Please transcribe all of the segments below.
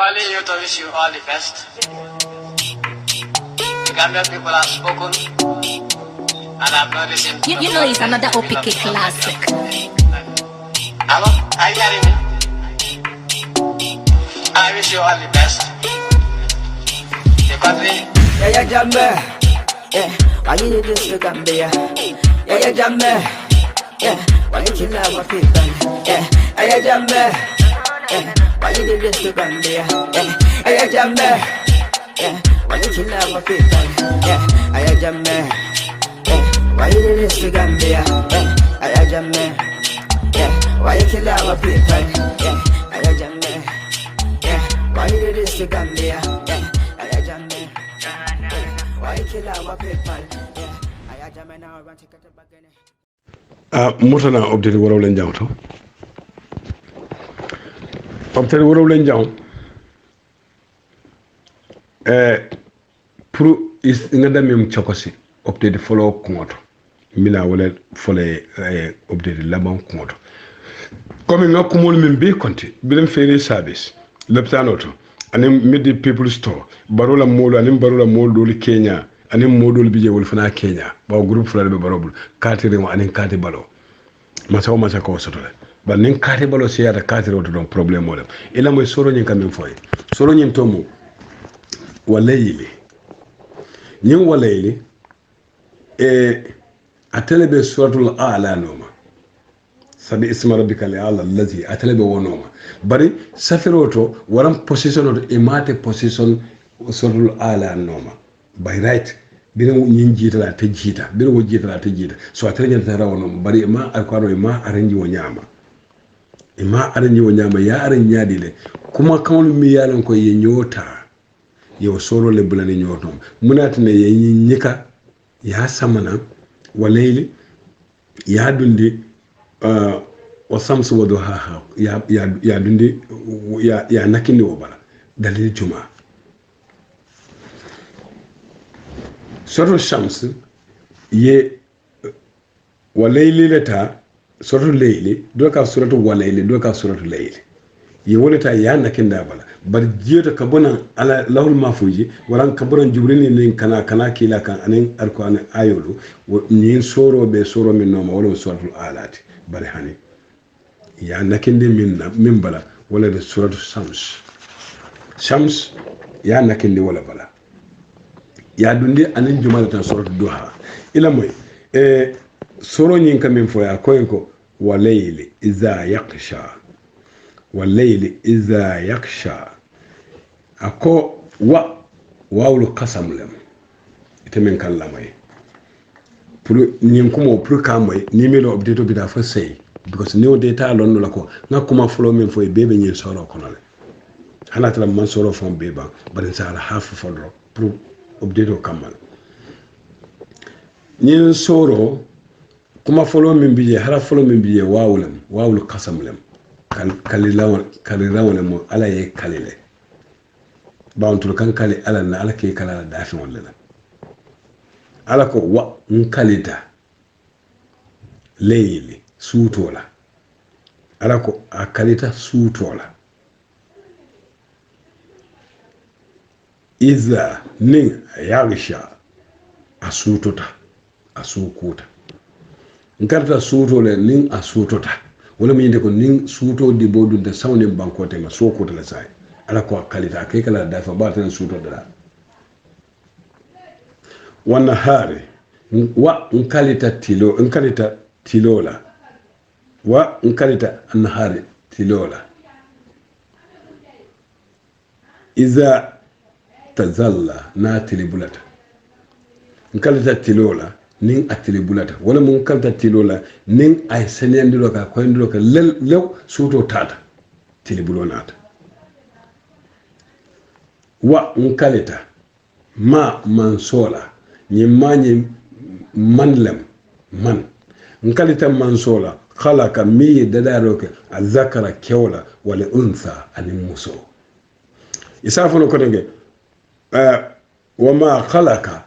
Wally, you to wish you all the best. The Gambian people have spoken, and I've not listened. You know it's another OPK classic. Hello? Are you hearing me? I wish you all the best. The country. Yeah, Jambe. Yeah, why you do this to Gambia? Yeah, Jambe. Yeah, why you kill our people? Yeah, Jambe. Yeah, why you do this to Gambia? Yeah, Jambe. Yeah, why you kill our people? Yeah, Jambe. Yeah, why you do this to Gambia? Yeah, Jambe. Yeah, why you kill our people? Yeah, Jambe. Yeah, why you do this to Gambia? Yeah, Jambe. Why you kill our people? Yeah, Jambe now I want to cut it back in. Mutana update waraw len jawto update waraw len jaw pour is ngada mem chokosi update follow kumoto mina wala folé update laban kumoto comme ngakumol mem be konti bilen fere service leptanoto anim midi people store barola molo anim barola molo do Kenya anin modol bije wol fana Kenya ba groupe fulade be barobul katire mo anin kati balo masa ko sotole ba nin kati balo siata katire o don problème mo dem ila moy soro nyin kam foy soro nyin tomu walayli nyin walayli atele be suratul a'la noma sabi isma rabbikal a'la allazi atele be wonoma bari safiroto waram position o imate position suratul a'la noma by right bire nyin jitala te jita bire wo jitala te jita so atanya tara wono bari ma alquran ma aranji wo nyama ya aran nyaadile kuma kawlu mi yalan ko ye nyota yo solo le bulani nyotom munatne ye nyika ya samana walayli ya dundi wa samsu wa duhaha ya dundi ya nakindi wo bala dalil juma Suratul Shams ye walayli leta suratul layli doka suratul walayli doka suratul layli ye woleta ya nakinda bala bar jiyata kabona ala lahul mafuji waran kaburan jibril ni kana kila kan anin alquran ayolu ni soro be soro min noma wala suratul alati bari hani ya nakinde min bala wala de suratul shams ya nakinde wala bala ya dundi anin jumal tan suratul duha ila moy soro nyin kamin fo ya ko walayli iza yaksha ako wawlu qasam lam itemen kallamay pour nyin kumo pour kamay ni melo update bi da fa sey because new data lon la ko ngakuma flow men fo bebe nyin soro kono le halata man soro fon beba barin sa half fodro pour update o kamal nyin soro kuma follow min biye hala follow min biye wawul qasam lam kalilawon mo ala ye kalile bawantul kan kali ala na ala ke kala dafi wala ala ko wa nkalita layli sutola ala ko akalita sutola iza nin yagisha asukuta nkarta sutole nin asutota wala mi ko nin suto di bodu de sawne bankote ma sokuta la sai ala ko kalita ke kala dafa ba tan suto dala wana hare wa nkalita tilola wa nkalita anhari tilola iza tazalla na tilibulata nkalita tilola nin atilibulata wala mun kalta tilola nin ay senendiro ka koyndiro ka lew suto tata tilibulonata wa nkalita ma mansola nyimanye man nkalita mansola khalaqa mi dadaroke azakara kewla wala unsa anin muso isafono ko denge wama khalaqa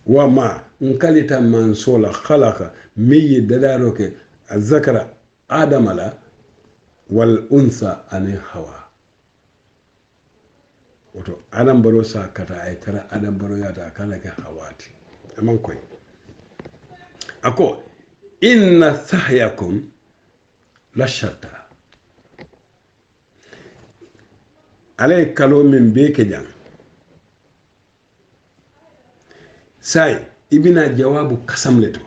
wama nkalita mansola khalaqa mi dadaroke azakara adamala wal unsa anin hawa woto adam baro sa kata ay kara adam baro yata kana ka hawati aman koy ako inna sahyakum la shatta alay kalo min be ke jang sai ibina jawabu kasamleto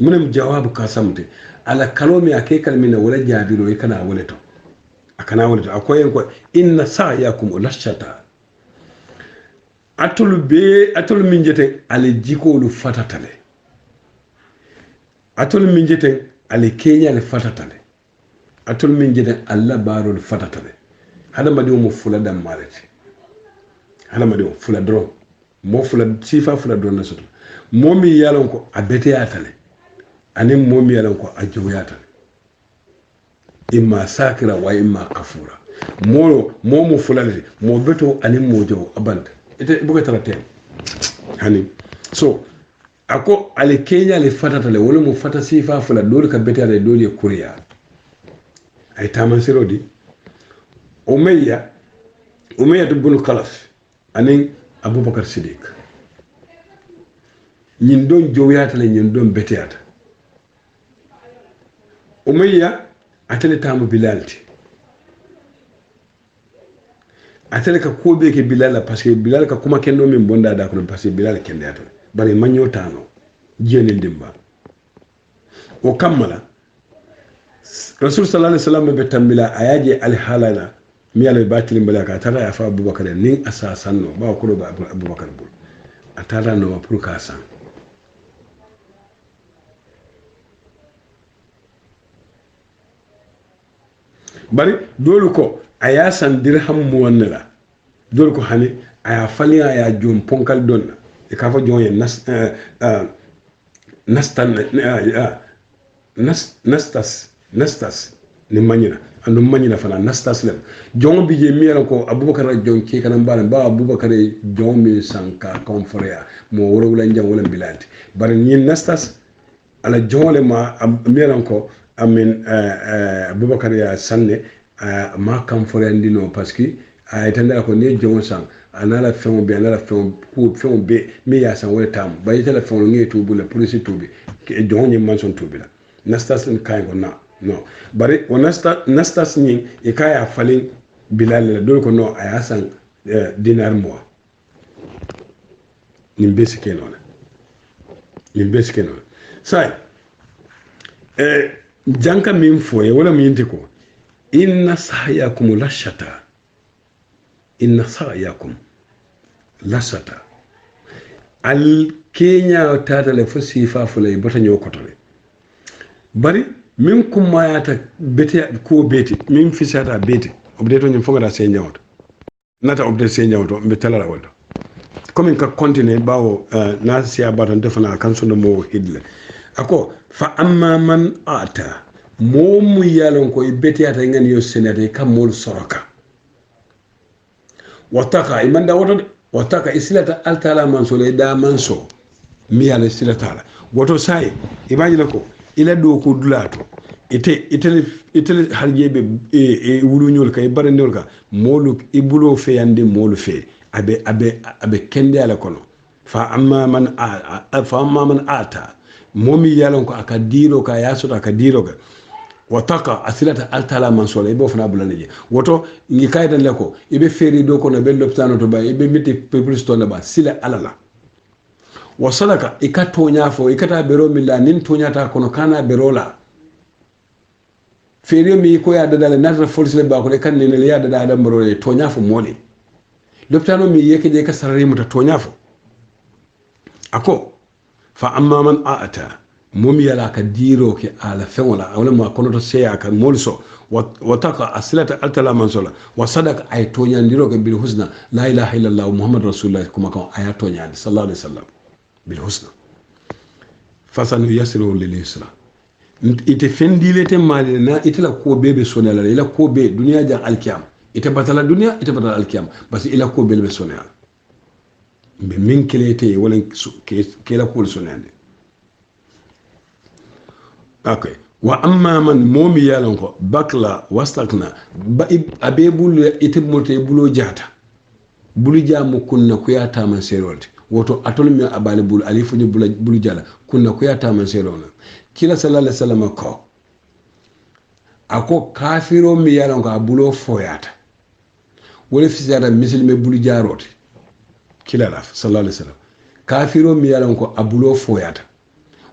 munem jawabu kasamte ala kalo mi ake kalmina wala jabiro kana waleto akana waleto akoy ko inna sa'yakum la shatta atul min jete ale jikolu fatatale atul min jete ale kenya le fatatale atul min jete alla barol fatatale hada madi mo fula dam malati hada madi fula dron mo fula sifa fula dron nasoto momi yalon ko abete yatale anin momi yalon ko ajoyatale imma sakira wa imma kafura mo fula le mo beto anin mo jo abanta ite buga taratem hani so ako ale kenya le fatata le wala mo fata sifa fula dole ka bete ale dole kuriya ay taman sirodi umayya ibn khalaf anin abubakar siddiq ñin don jowyata le ñin don beteyata umayya atele tamu bilalti atele ka ko be ke bilal parce que bilal ka kuma kendo min bonda da ko parce que bilal kende ato bari manyo tano jeni dimba o kammala rasul sallallahu alaihi wasallam be tambila ayaje al halala mi ala batil mbala ka tara ya fa abubakar nin asasan no ba ko ba abubakar bul atara no pour ka san bari dolu ko aya san dirham mu wonnala dolu ko hani aya fali aya jom ponkal donna e ka fa jonye nastas ni manyina andu manyina fana nastas lem jongo bije miyala ko abubakar jon ke kanam balan ba abubakar jon mi sanka konforea mo woro wala njam wala bilanti bari ni nastas ala jonle ma miyala ko amin abubakar ya sanne ma konforea ndino parce que ay tanda ko ne jongo sang anala fon be anala fon be mi ya san wala tam ba yitala fon ngi tubu la police tubi ke jongo man son tubi la nastas en kay ko no bari nastas ni e kaya falin bilal la dol ko no ay asan dinar mo nimbe sikeno sai janka min foye wala min tiko inna sa'yakum lasata al kenya tata le fasifa fulay bata nyokotole bari min kummayata bete ko beti min fisata beti obdeto nyim fogata se nyawto nata obde se nyawto be talara wonto comme ka continue bawo na siya batan defana kan sondo mo hidle ako fa amma man ata momu yalon ko beti ata ngani yo senate kam mol soroka wataka imanda wataka islata altala mansole da manso mi yala islata woto sai ibaji lako ila do ko dulato ite harjebe wuluñol ka barandol ka molu ibulo fe yande molu fe abe kende ala kono fa amma man ata momi yalon ko aka diro ka yaso aka diro ka wataka asilata altala mansola ibo fana bulanaje woto ngi kaydan lako ibe feri do ko no be loptano to ba ibe miti people stone ba sila alala wasadaka ikatonya fo ikata bero milla nin tonyata kono kana berola feri mi ko ya dadale nata force le ba ko kan ne le ya dada adam bero tonya fo moli loptano mi yeke je ka sarari muta tonya fo ako fa amma man aata momi yala ka diro ke ala fengola wala ma kono to seya ka molso wataka aslata altala mansola wasadaka ay tonya ndiro ke bil husna la ilaha illallah muhammad rasulullah kuma kan aya tonya sallallahu alaihi wasallam bil husna fasanu yasiru lil yusra ite fendilete malina itela ko bebe sonala ila ko be duniya jan alkiyam ite batala duniya ite batala alkiyam bas ila ko bebe sonala be min kelete wala kela ko sonala okay wa amma man momi yalon ko bakla wastakna ba abebul ite mote bulo jata bulu jamu kunna kuya taman serolti woto atol mi abale bulu alifu ni bulu jala kunna kuya taman serona kila sallallahu alaihi wasallam ko ako kafiro mi yalan ko abulo foyata wala fisata muslime bulu jaroti kila la sallallahu alaihi wasallam kafiro mi yalan ko abulo foyata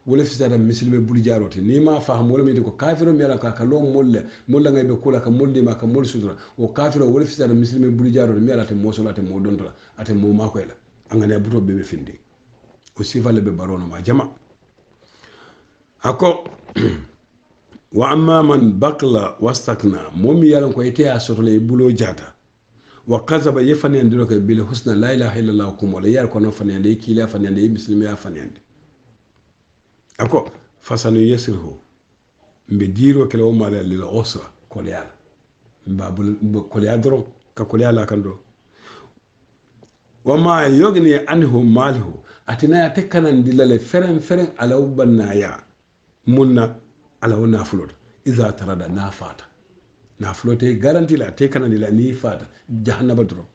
wala fisata muslime bulu jaroti ni ma faham wala mi ko kafiro mi yalan ka lo molle ngay be kula ka molde ma ka mol sutura o kafiro wala fisata muslime bulu jaroti mi yalate mosolate mo dontola ate mo mako ela angane buto be findi o sifale be barono ma jama ako wa amma man bakla wastakna momi yalan ko ite asotole bulo jata wa kazaba yefani andiro ko bil husna la ilaha illallah kum wala yar ko no fani ande kila fani ande muslimi ya fani ande ako fasanu yasirhu mbe diro kala o mala lil usra ko yala mbabul ko yadro ka ko yala kando wama yogni anhu malhu atina ya tekanan dilale feren ala ubanna ya munna ala wona fulot iza tarada nafata nafulote garanti la tekanan la ni fata jahannaba dro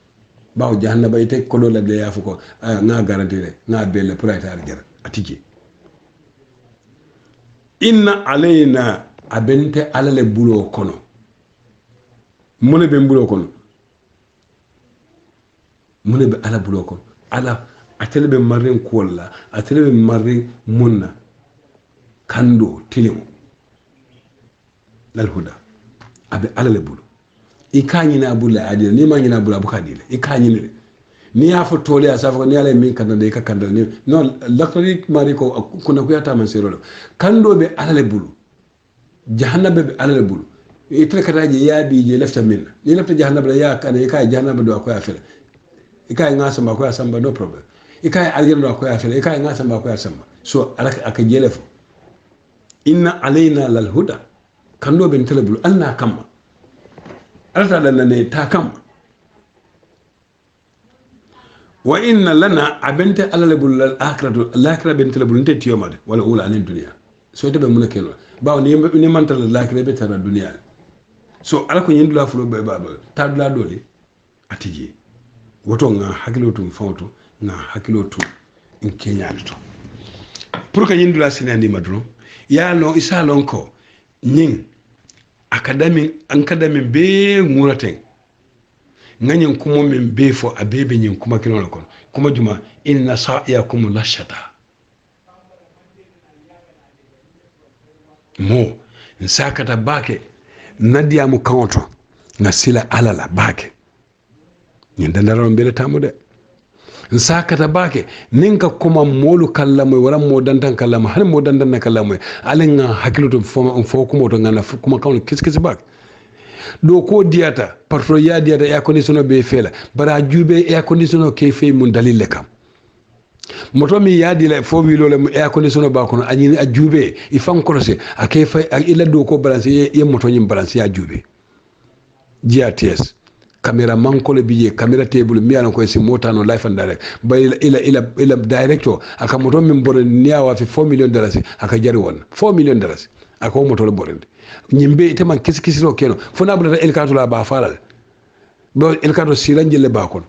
bawo jahannaba ite ko do la de ya fuko na garanti le na belle pour ay tar jar atije inna alayna abente alale bulo kono mune be bulo kono mune be ala bulo kono ala atele be marin kolla atele be marin munna kando tilimo lal huda abe alale bulo ikanyi na bulla adila ni manyi na bulla bukadile ikanyi ni ya fo tole asafa ni ala min kanda de ka kanda ni non lakari mari ko kuna ku yata man sero kando be alale bulo jahannaba be alale bulo itre kataji ya bi je lefta min ni lefta jahannaba ya kana ikai jahannaba do ko afela ikai ngasa ma ko asamba no problem ikai aljanna do ko afela ikai ngasa ma ko asamba so alaka akajelefo inna alaina lal huda kando ben telebulu anna kamma alta dalla ne ta kamma wa inna lana abente alalebul al akhiratu al akhiratu ben telebulu nte tiyomade wala ula anin dunya so tebe mun kelo bawo ni mantal al akhiratu be tara dunya so alako yindula fulo be baba ta dula doli atiji woto nga hakilotum fawto nga hakilotum in kenyal to pour que yindula sinandi madro ya no isa lonko nyin akadami be nguraten nganyin kuma min be fo abebe nyin kuma kino kon kuma juma inna sa'iyakum lashata mo nsakata bake nadia mu kanto na sila alala bake nyin dandaro mbele tamude nsakata bake ninka kuma molu kallamoy wala mo dantan kallamo har mo dandan na kallamoy alinga hakiluto fo kuma to ngana kuma kawn kiskis bak do ko diata parto ya diata ya condition be fela bara jube ya condition ke fe mun dalil kam moto mi ya dila fo wi lole ya condition ba kono anyi ajube ifan korose akay fay ila do ko balance ye moto nyim balance ya jube GTS camera mankole biye camera table mi ala ko si motano life and direct ba ila director aka moto min bore niawa fi $4 million aka jari won $4 million aka moto le borende nyimbe ite man kisikisiro keno fona bula el kato la ba falal bo el kato silanje le ba kon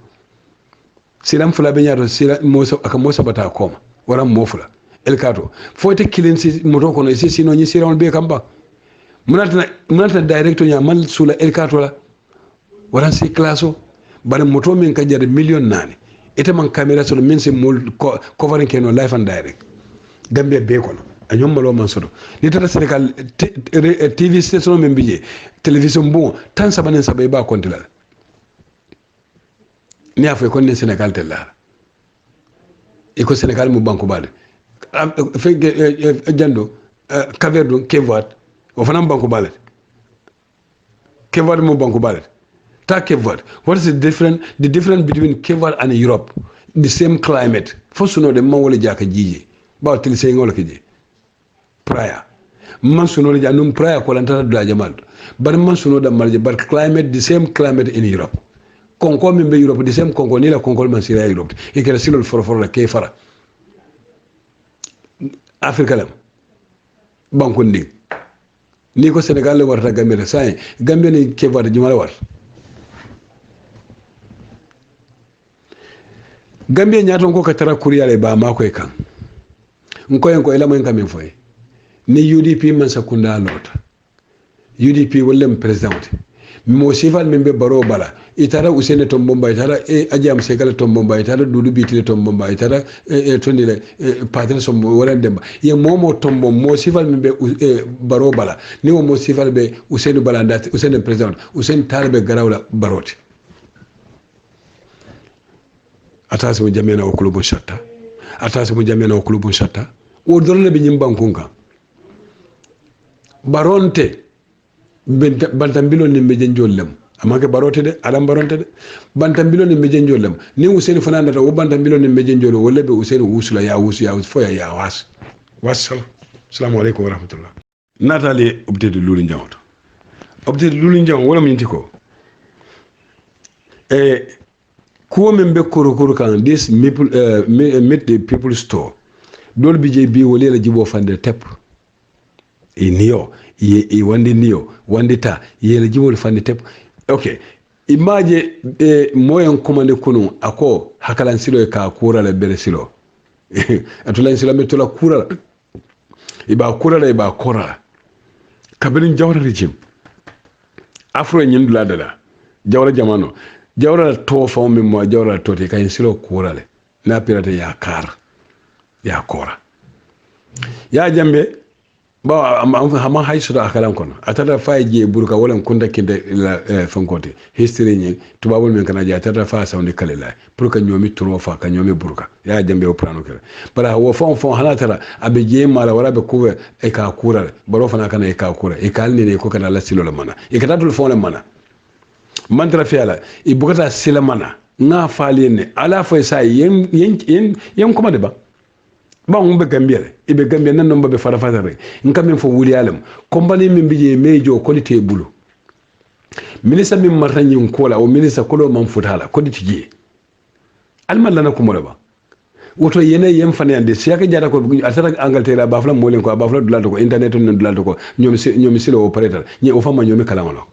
silam fula be nyato sila moso aka moso bata koma wala mofula el kato fote kilinsi moto kono si sino nyi siron be kamba munata director nya man sula el kato la wala si classo bare moto min ka jare million nani ite man camera so min se mol covering keno live and direct Gambia be kono anyom malo man sodo ni tata Senegal TV station min biye television bon tan sabanen sabay ba kontila ni afa ko ne Senegal tella iko Senegal mu banko bade fe jando Caverdo Kevat o fanam banko bale Kevat mu banko bale Cape Verde. What is the difference between Cape Verde and Europe? The same climate. First you know the man wole jaka jiji. Ba til sey ngol kiji. Praia. Man suno le janum praia ko lantata do jamal. Bar man suno da marje bar climate the same climate in Europe. Konko min be Europe the same konko ni la konko man sira Europe. E kala silol for la kay fara. Africa lam. Banko ndi. Ni ko Senegal le warta Gambia say Gambia ni Cape Verde jumala war. Gambia nyaton ko katara kuriyale ba mako e kan nkoyen ko elamo en kamen foye ni UDP man sakunda lota UDP wollem president mo sifal min be baro bala itara usene tombomba itara ajam sekala tombomba itara dudu bitile tombomba itara tondile patron som wala demba ye momo tombo mo sifal min be baro bala ni mo sifal be usene balanda usene president usene tarbe garawla baroti atase mo jamena o klubu shatta atase mo jamena o klubu shatta o dolne be nyimban kunka baronte bantambilo ni mejenjol lem amake barote de adam baronte de bantambilo ni mejenjol lem ni useni fananda to bantambilo ni mejenjol wolle be useni usula ya usu fo ya was wassal assalamu alaykum wa rahmatullah natali update lulu njawto update lulu njaw wala minti ko ko men be koro kan this people meet the people store dol bije bi wole la jibo fande tep niyo wandi niyo wandi ta yele jibol fandi tep okay imaje moyen komande kunu ako hakalan silo ka kura la bere silo atulan silo metola kura iba kura la iba kora kabirin jawra regime afro nyindula dada jawra jamano jawra to fa mi mo jawra to te kay silo kura le na pirate ya kar ya kora ya jambe ba amma haisu da akalan kono atata faje burka wala kunda kinde la fankote history ni tubabul men kana ja atata fa sawni kalela pour que nyomi turo fa ka nyomi burka ya jambe o plano kala bara wo fon halatara abe je mala wala be kuwe e ka kura baro fana kana e ka kura e kalni ne ko kana la silo la mana e kata dul fon la mana mantra fiala e bukata sila mana na falene ala fo sa yen kuma de ba ba ngumbe Gambia ibe Gambia nan nomba be fara re nka men fo wuli alam compagnie min bije mejo quality bulu ministre min marta nyin kola o ministre kolo man futala quality ji alman lana ko ba woto yene yem fane ande siaka jara ko atara Angleterre ba fala molen ko ba fala dulal ko internet non dulal ko ñomi silo operator ñi o fama ñomi kala ngolo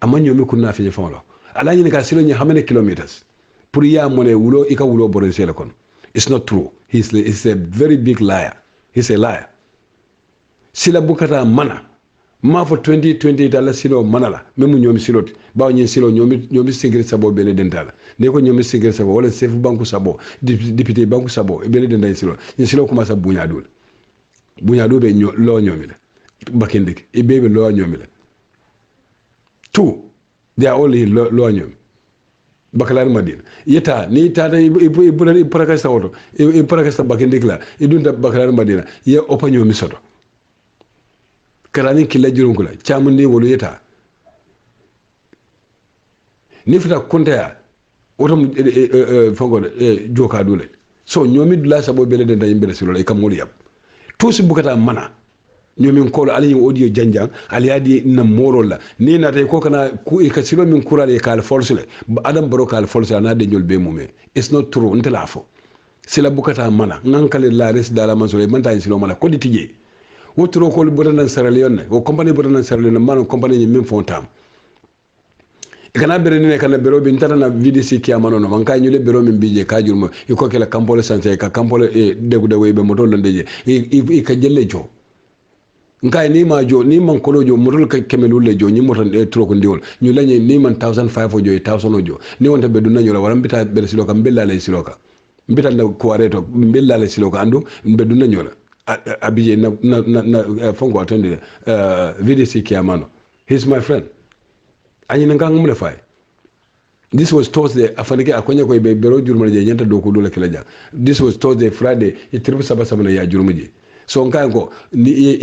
amma ñomi kunna fi famo ala ñi ka silo ñi xamene kilometers pour ya mone wulo ika wulo boren sele kon. It's not true. He's a very big liar. He's a liar. Sila bukata mana. Ma for 2020 dala silo manala. Memu nyomi siloti. Ba nyi silo nyomi sigre sabo bele dentala. Neko nyomi sigre sabo wala chef banku sabo, député banku sabo bele dentala silo. Nyi silo kuma sa bunya dul. Bunya do be lo nyomi la. Bakendik. E bebe lo nyomi la. Two. They are only lo nyomi. Bakalar Madina yeta ni tata ibulari parakasta woto parakasta bakendikla idunda Bakalar Madina ye opanyo misoto karani kila jurunkula chamundi wolu yeta ni fita konta otom fongo joka dule so nyomi dula sabo bele den tay mbele silo kam moli yab tusi bukata mana nyomi kolo ali audio janjang ali adi na morola ni na tay ko kana ku e ka silo min kurale kal force le adam baro kal force na de jol be mume it's not true ntela fo sila bukata mana ngankale la res dala masole man tay silo mala ko di tije wotro ko botanan Sierra Leone o compagnie botanan Sierra Leone man compagnie min fontam e kana bere ni kana bero bi ntana VDC ki amano no manka nyule bero min bije ka jurmo e ko kala kampole santé ka kampole e degu de webe moto londeje e ka jelle jo nkai ni ma jo ni man kolo jo murul ka kemelul le jo ni motan e troko ndiwol ñu lañe ni man 1500 jo e 1000 jo ni wonta be dunna nyola wara mbita be siloka mbella le siloka mbita na ko areto mbella le siloka andu be dunna nyola abije na fongo attende VDC ki amano he's my friend anyi nanga ngumle fay this was Thursday afanike akonya ko be bero jurma je nyanta do ko dole kila ja this was Thursday Friday e tribu saba na ya jurma je so nkango ni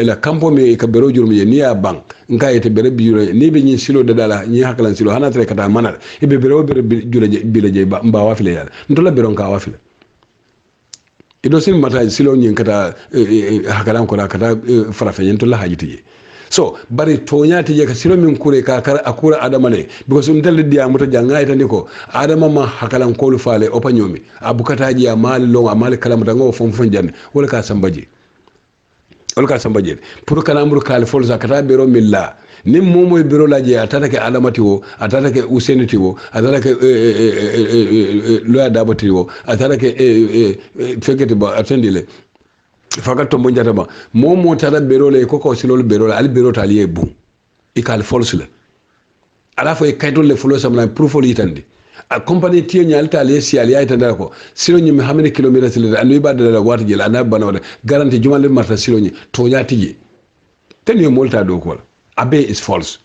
la campo me ka bero jurmi ni ya bank nka yete bere biuro ni be nyi silo de dala nyi hakalan silo hana tre kata manal e be bero bere julaje bilaje mba wafile yala ntola bero nka wafile ido sin mata silo nyi kata hakalan ko kata farafe ntola hajiti so bari toñati je ka silo min kure ka akura adama le because um telde dia moto janga itani ko adama ma hakalan ko lu faale o panyomi abukata ji amali lo amali kala mata ngo fon fon janne wala ka sambaji olka samba je pour kana amru kal fol zakata bero milla nim momo bero laje atata ke alamati wo atata ke useniti wo atata ke loya dabati wo atata ke fekete ba atendile fakat to monjata ba momo tara bero le ko silol bero al bero taliye bu ikal folsle ala fo e kaytol le folo samna pour fo yitande a compagnie tiyo nyalta le si ali ayta ko silo nyi hamene kilometer sile anu ba da wata jela ana bana wada garanti jumal marta silo nyi to nyati ten yo molta do ko abe is false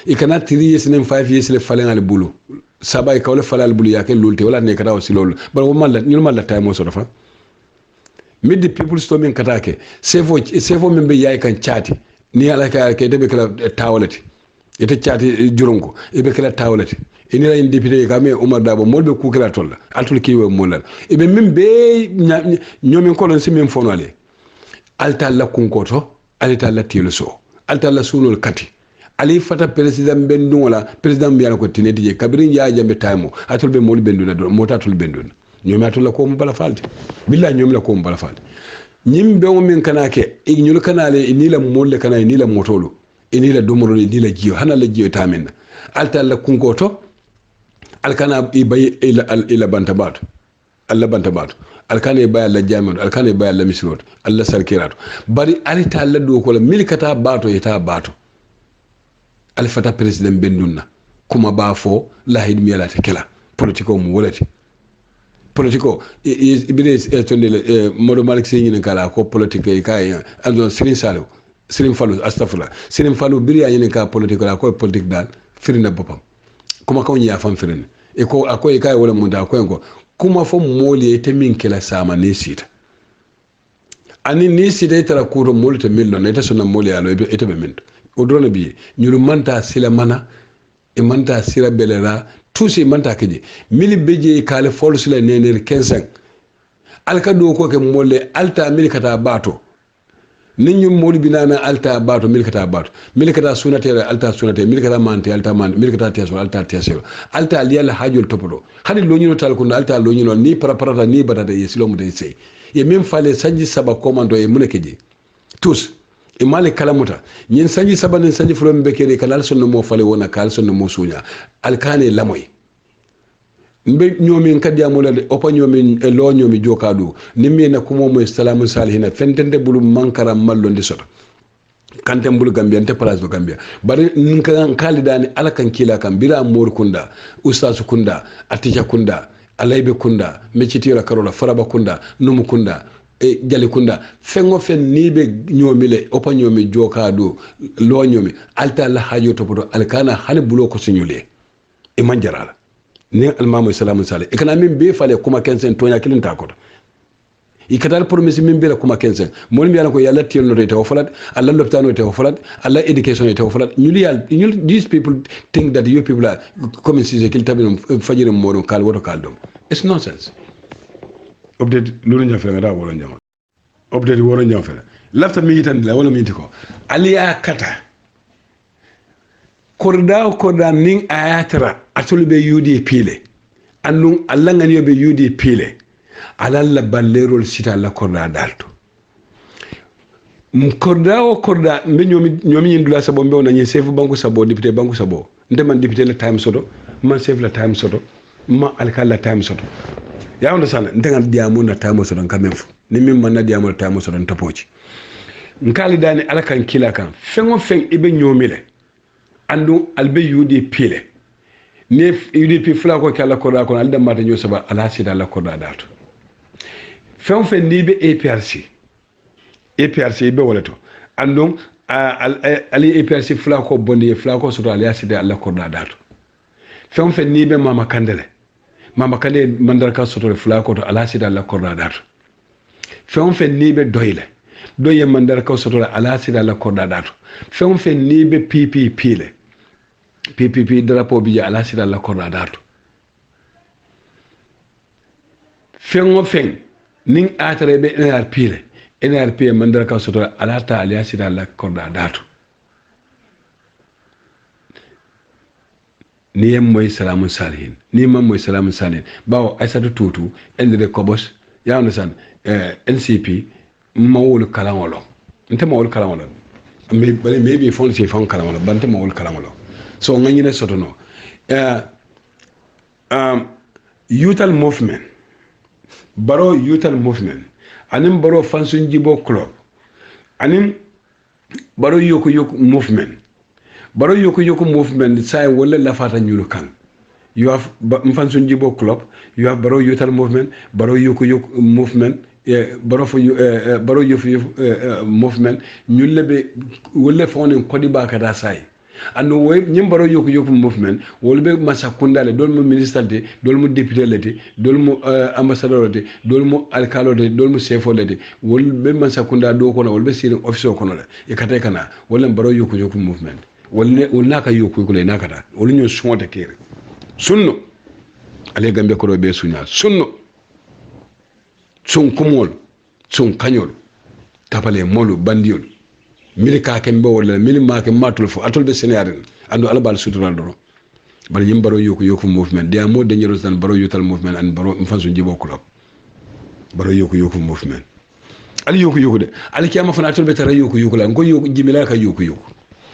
you cannot 3 years and 5 years le falen al bulu sabay kawle falal bulu yake lulte wala ne kata silo bar wo malla nyul malla tay mo so dafa mid the people storming katake sefo membe yaay kan chati ni ala ka ke debe kala tawlati ite chati juronko ibe kala tawlati inira en député kame Oumar Dabo molbe ku kala tolla altul kiwe molal ibe membe nyomin kolon si mem fonale alta la kunkoto alta la tiluso alta la sunul kati ali fata president bendu wala president biya ko tineti je kabirin ya jambe taymo atul be mol bendu na do motatul bendu nyomi atul la ko mo bala falde billahi nyomi la ko mo bala falde nyim be o min kanake e nyul kanale ni la molle kanay ni la motolo ni la domoro ni la jiyo hana la jiyo tamen alta la kunkoto alkana ibay ila bantabatu alla bantabatu alkana ibay alla jami'u alkana ibay alla misrot alla sarkiratu bari alita alla do ko milkata bato ita bato alfata president bendunna kuma ba fo la hidmi ala tekela politiko mu wolati politiko ibide tonde modo malik seyni kala ko politiko e kay aldo Sirim Fallou astafurlah Sirim Fallou biriya yene ka politiko la ko politique dal firina bopam kuma ko nya fam firina e ko akoy kay wala munda ko en ko kuma fo moli te min kala sama ne sita ani ni sita tara kuro moli te millo ne ta sona moli alo ete be min o drone bi nyulu manta sila mana e manta sira belera tusi manta keje mili beje kale fol sila nener 15 alka do ko ke molle alta mili kata bato ninyu moli binana alta bato milkata sunate alta sunate milkata mante alta man milkata teso alta teso alta liyal hajul topodo hadi lonyino tal kun alta lonyino ni paraparata ni batata yesilo mu dey sey e même fale sanji saba komando e munekeji tous e male kalamuta nyin sanji saba nin sanji fulo mbekere kalal sonno mo fale wona kal sonno mo sunya alkane lamoy mbe nyomi kadi amulade opa nyomi lo nyomi jokadu nimmi na kumo mo salamu salihina fentende bulu mankara mallo ndi soto kantem bulu gambia te place do gambia bari nkan kalidani ala kan kila kan bira mor kunda ustaz kunda atija kunda alaybe kunda mecitira karola faraba kunda numu kunda e jali kunda fengo fen nibe nyomile opa nyomi jokadu lo nyomi alta la hajo topoto alkana hali bulo ko signule e manjarala ni almamu salamu salih ikana min be fale kuma kensen tonya kilin takoto ikatal promise min be la kuma kensen mon mi ko yalla tielno te wafalat alla loptano te wafalat alla education te wafalat these people think that you people are coming to kill tabin fajiri modon kal woto kal dom it's nonsense update lulu nya fere da wala nyama update woro nya fere lafta mi yitan la wala mi tiko aliya kata korda ning ayatra atulbe UDP le annun alla ngani yobe UDP le alalla ballerol sita la korda dalto korda mbe nyomi indula sabo mbe ona nyi sefu banku sabo député banku sabo ndeman député la time soto man sefu la time soto ma alkal la time soto ya onda sana ndengal diamu na time soto kamemfu ni min man na diamu la time soto ntopoci nkali dani alakan kila kan fengo feng ibe nyomi le andu albe UDP le ne UDP fula ko kala ko da ko alda mata nyo saba ala sida la ko da datu fen ni be APRC be wala to andu ali APRC fula ko bondi fula ko soto ala sida la ko da datu fen ni be mama kandele mandar ka soto fula ko to ala sida la ko da datu fen ni be doye mandar ka soto ala sida la ko da datu fen ni be PPP le PPP drapeau bi ala sida la korda datu fengo feng ning atre be NRP mandara ka soto ala ta ala sida la korda datu ni moy salamu salihin ni mam moy salamu salihin bawo aisatu tutu endre kobos ya understand NCP mawul kalangolo nte mawul kalangolo maybe fon ci fon kalangolo bante mawul kalangolo so ngani ne sotono youthal movement baro youthal movement anim baro fansun jibo club anim baro yoko movement baro yoko movement say wala la fata ñulu kan you have fansun jibo club you have baro youthal movement baro yoko movement baro fo baro movement ñulle be wala fone ko di bakata say ando woy ñim baro yoko movement wol be massa kundale dol mo ministre de dol mo député lati dol mo ambassadeur de dol mo alcalo de dol mo chef de wol be massa kunda do ko wol be sir office ko no e kata kana wala baro yoko movement wol naka yoko ko le naka da wol ñu sonte kere sunno ale gambe ko be sunya sunno sun kumol sun kanyol tapale molu bandiol mili ka ken be wala mili ma ke matul fo atul be senaren ando albal sutural do bal yim baro yoko movement dia mo dangerous than baro youthal movement and baro fansu jibo club baro yoko movement ali yoko de ali kiyama fana atul be tara yoko la ngo yoko jimila ka yoko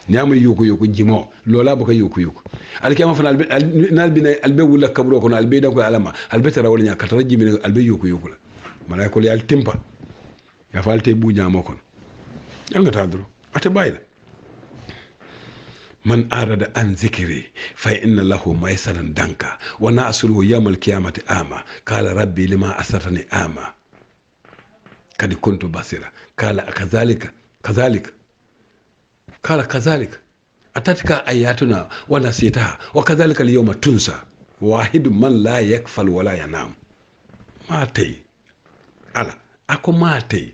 nyama yoko jimo lola baka yoko ali kiyama fana nal bi albe wala kabro ko albe da ko alama albe tara wala nya katara jimila albe yoko la malay ko yal timpa ya falte buña mo kon yanga tadro ate bayla man arada an zikri fa inna lahu maysaran danka wa na'suru yawm al-qiyamati ama qala rabbi lima asartani ama kad kuntu basira qala kadhalika qala kadhalika atatka ayatuna wa nasitaha wa kadhalika al-yawma tunsa wahid man la yakfal wa la yanam matay ala ako matay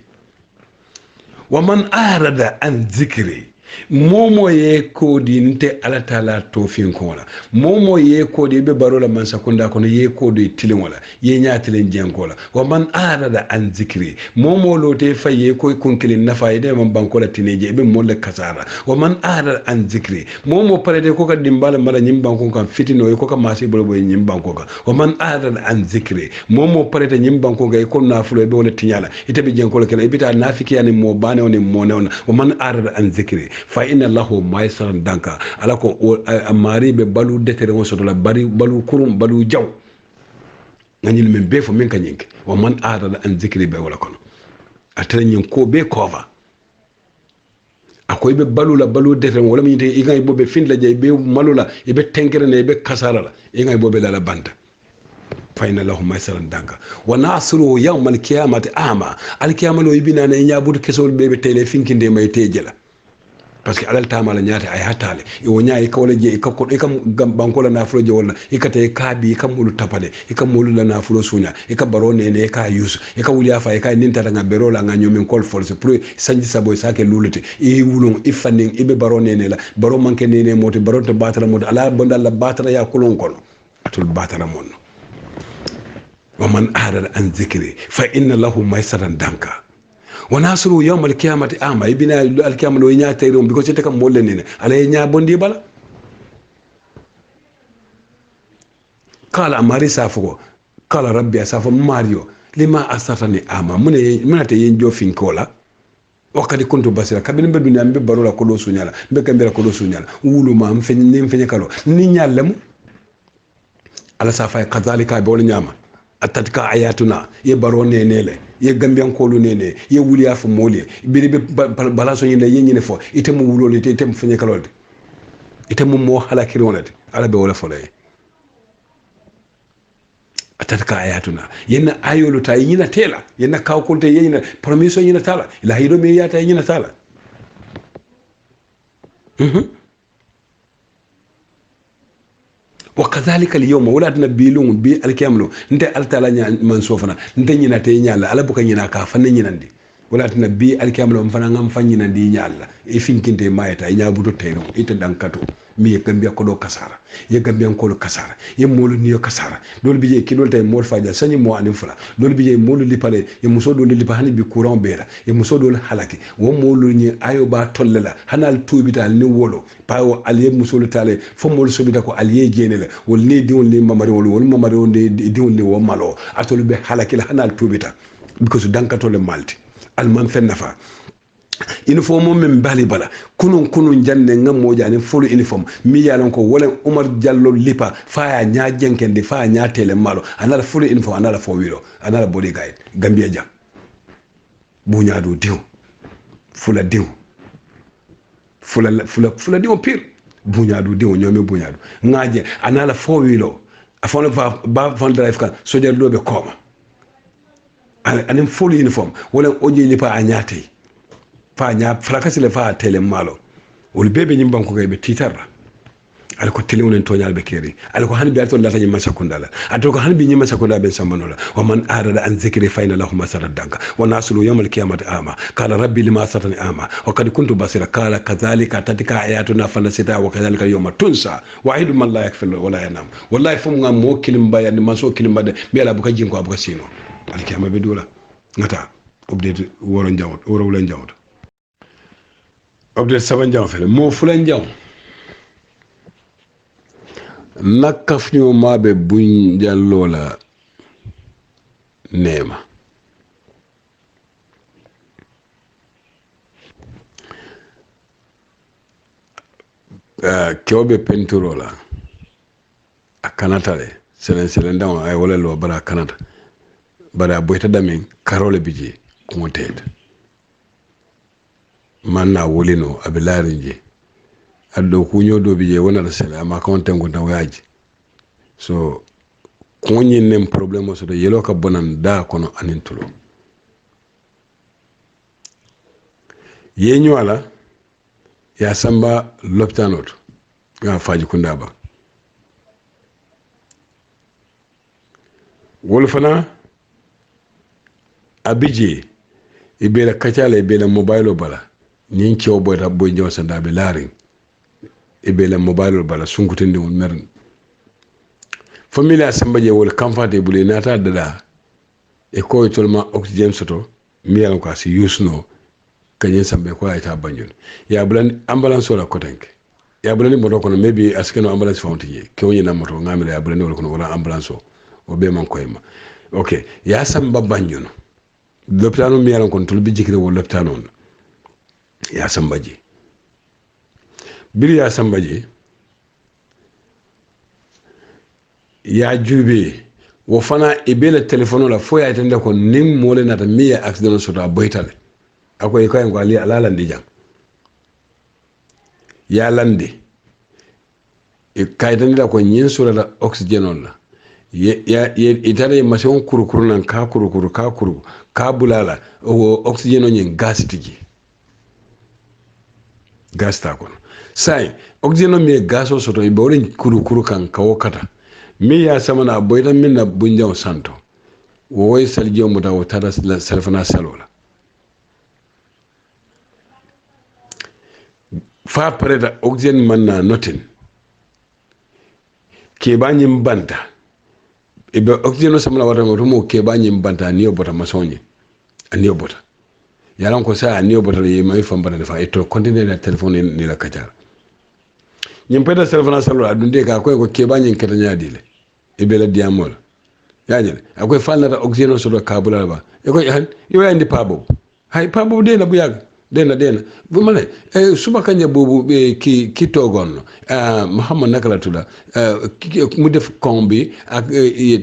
wa man arada an zikri momo ye kodi nte ala taala tofin ko wala momo ye kodi be barola man sakunda kono ye kodi tilin wala ye nyaatilen jenkola wa man arada an zikri momo lote faye ko kunkilin nafa ide man bankola tineje be molle kasara wa man arada an zikri momo parede ko ka dimbala mala nyim banko kan fitino ko ka masi bolo nyim banko ka wa man arada an zikri momo parede nyim banko ga ko nafulo be wala tinyala ite be jenkola kala ibita nafiki yani mo bane on mo ne on wa man arada an zikri fa inna lahu maysaran danka alako amari be balu detere won sotola bari balu kurum balu jaw ngani men be fo men kanyink wa man arada an zikri be wala kono atara nyin ko be cover akoy be balu la balu detere wala min te ingay bobe finla jay be malula e be tenkere ne be kasara la ingay bobe la banda fa inna lahu maysaran danka wa nasru yawm al-qiyamati ama al-qiyamah lo ibina ne nyabudu kesol be tele finkinde may tejela parce que alal tamala nyaata ay hatale e wonya e kawle je e kakko e kam banko la nafulo je wala e kate kaabi e kam mulu tapale e kam mulu la nafulo sunya e ka barone ne ka yusu e ka wuliya fa e ka ninta nga berola nga nyomen kol force pour sanji sabo sake lulute e wulon e fanning e be barone ne la baro manke ne moti baronto batara moti ala bondal la batara ya kulon kono atul batara monno wa man arada an zikri fa inna lahu maysaran danka wa nasru yawm al-qiyamati ama ibina al-qiyamah lo nya tayrum because te kam molle ne ala nya bondi bala kala amari safugo kala rabbi asafa mario lima asatani ama munate yenjo finkola wakati kuntu basira kabini be dunya mbe barola ko do sunyala mbe kambera ko do sunyala wulu ma mfenye kalo ni nyallemu ala safa kadhalika be wol nyama atatka ayatuna ye baro nenele ye gambian kolu nene ye wuli afu moli biribe balaso nyinde yenyine fo itemu wulole itemu fenye kalolde itemu mo halakiri wonade ala be wala folay atatka ayatuna yenna ayolu ta yina tela yenna kawkolte yina promiso yina tala ila hido me yata yina tala وكذلك اليوم ولادنا بيلون بي الكاملو انت التالا من سوفنا انت نينا تي نيالا على بوكا نينا كا فن نيناندي ولادنا بي الكاملو مفنا ngam fanyina ndi nyaalla e finkinte mayata e nyabudo tayno ita dankato mi gambia ko do kasara ye gambia ko do kasara ye molu niyo kasara dol bije ki dol tay mol faja sanyi mo anim fula dol bije molu lipale ye muso dol lipa hani bi courant bera ye muso dol halaki wo molu ni ayo ba tollela hanal tubital ni wolo pawo aliye muso le tale fo mol sobita ko aliye jenele wol ni diwon ni mamari wol mamari wonde diwon ni wo malo atol be halaki la hanal tubita because dankato le malti alman fen nafa uniforme min bali bala kunun janne ngam mojani fulu uniforme mi yalan ko wala Umar Jallo lipa fa nya jenkende fa nya tele malo anala fulu uniforme anala fo wilo anala body guide Gambia jam buñadu diw fula diw fula diw pire buñadu diw ñomi buñadu ngaje anala fo wilo afon ba van drive kan soja lobe koma anen fulu uniforme wala oje lipa a nyate fa nya frakasile fa tele malo wol bebe nyim banko kay be titarra ala ko tele wonen toñal be keri ala ko hanbi alto lata nyima sakundala ato ko hanbi nyima sakunda be sambanola wa man arada an zikri fa inna lahu masaradanka wa nasulu yawmal qiyamati ama qala rabbi lima satani ama wa kad kuntu basira qala kadhalika tatika ayatuna falasita wa kadhalika yawma tunsa wahidu man la yakfil wala yanam wallahi fum ngam mo kilim bayani maso kilim bade be ala buka jinko abuka sino alkiyama be dula ngata update woro njawot woro wala njawot update saban njaw fele mo fula njaw nakafño maɓe buñ jallola nema kewɓe penturola a kanata le selen daw ay wala lo bara kanata bara boyta damin karole bije ko tete manna wolino abe larinje addo kuño do bije wona sele ama ko tengo taw yaaji so ko nem problème so do yelo ka bonan da kono anin tulo yeñu ala ya samba loptanot ga faji kundaba wolfana abije ibela kacala ibela mobile bala nyin cew boyta boy jaw sanda be laring ibela mobile bala sunkutende won mern familia sambaje wol comfortable nata dada e ko tolma oxygen soto miyal ko si yusno kanyen sambe ko ay ta banjul ya bulan ambulance wala ko tanke ya bulan mo ko maybe askeno ambulance fawtiye ke woni na moto ngamira ya bulan wala ko wala ambulance o be man koyma okay ya samba banjul lopitano miyal ko tulbi jikire wol lopitano ya sambaje biri ya sambaje ya jube wo fana ibele telefono la fo ya tende ko nim mole nata miya accident so ta boytale akoy ko en ko ali ala landi jang ya landi e kaytani la ko nyin sura la oxygen on la ya itare masion kurukuru nan ka kurukuru ka bulala o oxygen on nyin gas tigi gas ta kono sai oxygen on mi gas o so to ibo ren kurukuru kan kawo kata mi ya samana boyta min na bunjaw santo wo way saljiyo muta wo tada salfana salola fa pareda oxygen man na notin ke banyim banta ibe oxygen samana wata mo ke banyim banta niyo bota masonye aniyo bota yalan ko sa aniyo bota ye may fambana defa eto continue na telephone ni la kajar nyim peda salfana salola dunde ka ko ke banyim keta nyaadile ibela diamol yaani akoy falnata oxygen so do kabula ba e ko han yo yandi pabo hay pabo de na bu yag dena bu male suba kanya bobu be ki togon Muhammad nakala tula mu def kombi ak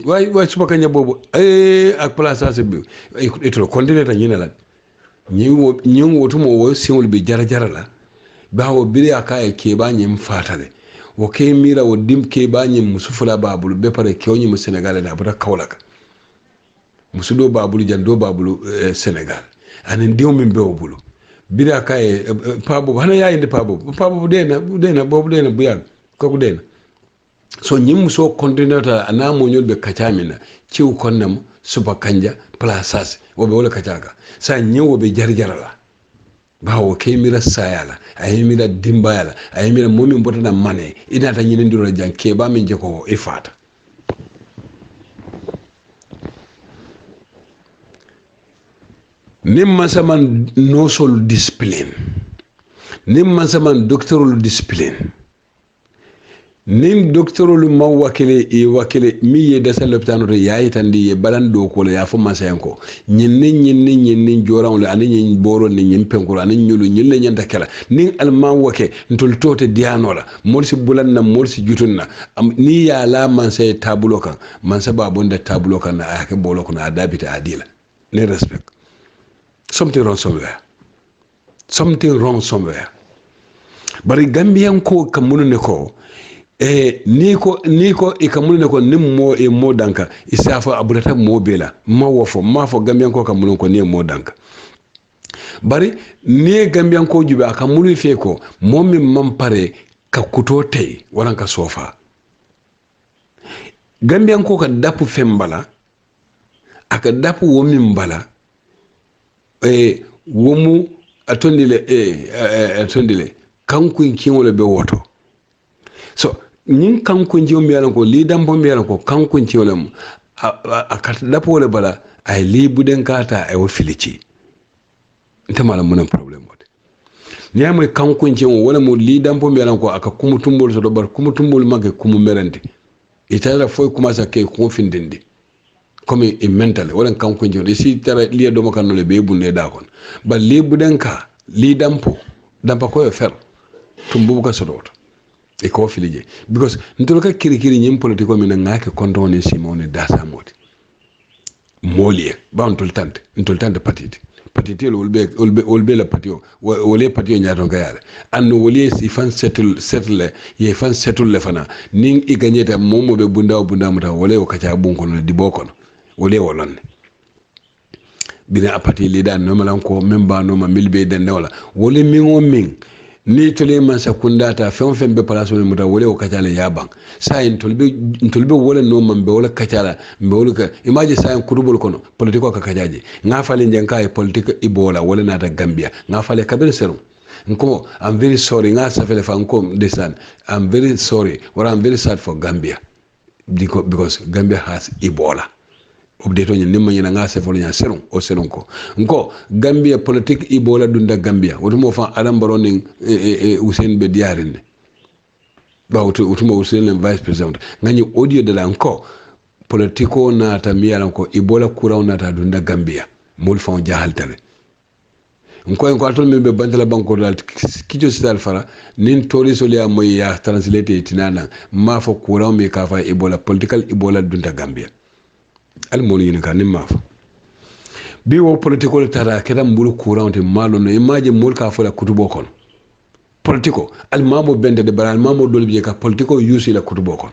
way suba kanya bobu ak place bi etro kondine ta nyina la nyi wotumo wo siwol bi jara la bawo biri akaye ke ba nyim fatale wo ke mira wo dim ke banye musufula babulu be pare ke onyi mu Senegal da bata kawlaka musudo babulu jando babulu Senegal anen diw min be obulu bida kay pabo hana yayi de pabo dena bobu dena buyag ko dena so nyim so coordinator anamo nyol be kacamina ciw konnam suba kanja plasas wo be wala kacaga sa nyewo be jarjarala bawo ke mira sayala ay mira dimbayala ay mira momi mbotana mane ina ta nyine ndiro jang ke ba min jeko e fata nimma saman no sol discipline nimma saman doctorul discipline nin doctorolu ma wakile mi ye dasa lopitano to yayi tandi ye balan do ko ya fo masayan ko ñinni jorawle ani ñin boro ni ñin penkuro ani ñulu ñille ñanta kala nin alma wake ntol tote dianola molsi bulanna molsi jutunna ni ya la mansa tabulo kan mansa babonda tabulo kan na ake bolo ko na dabita adila ne respect something wrong somewhere bari gambian ko kamunu ne ko ni ko e kamunu ne ko nim mo danka isafa abulata mo bela ma fo gambian ko kamunu ko ni mo danka bari ni gambian ko jube akamunu fe ko momi mampare ka kuto tay waran ka sofa gambian ko ka dapu fembala aka dapu womi mbala womu atondile kankun kiwole be woto so ñin kankun jiwo mbiyalan ko li dambo mbiyalan ko kankun ciwolem akata dapole bala ay li buden kata ay wo filici ntemala munen problème wote ñamoy kankun ciwo wala mo li dambo mbiyalan ko aka kumu tumbol so do bar kumu tumbol magge kumu merenti itala foy commence ke ko findindi comme mental wala kankun ciwo si tara li do makano le be bunde da kon ba li buden ka li dampo ko yo fer tumbu ka sodoto e ko filije because ntol ka kiri nyim politiko mi ngake kondone simone dasa modi molie ba ntol tante patiti olbe la patio wole patio nyaato gayale anno wole si fan settle ye fan settle le fana ning i gagneta momo be bunda muta wole o kacha bunko no di bokono wole wolonne bina apati lida no malanko memba no ma milbe den wala wole min ni tole man sakunda ta fen be place wala muta wole o kacala yaban sa en tolbe wala no man be wala kacala be wala ka imagine sa en kudubol kono politiko ka kajaje nga fale njanka e politique ibola wala nata Gambia nga fale kabel serum nko I'm very sorry nga safele fa nko desan I'm very sorry or I'm very sad for Gambia because Gambia has Ebola update on nimma nyina nga se folo nya serum o serum ko nko Gambia politique Ebola dunda Gambia wotumo fa Adam Barrow ning Hussein be diarinde ba wotumo Hussein vice president ngani audio de la nko politiko na tamia nko Ebola kuraw na ta dunda Gambia mol fa jahaltale nko atol membe bandala banko dal kijo sital fara nin tori solia moy ya translate tinana ma fa kuraw me ka fa Ebola political Ebola dunda Gambia al molu yin kan nimma bi wo politiko tara keda mbulu courant malo no imaje mol ka fola kutubo kon politiko al mamo bende de baral mamo dol bi ka politiko yusi la kutubo kon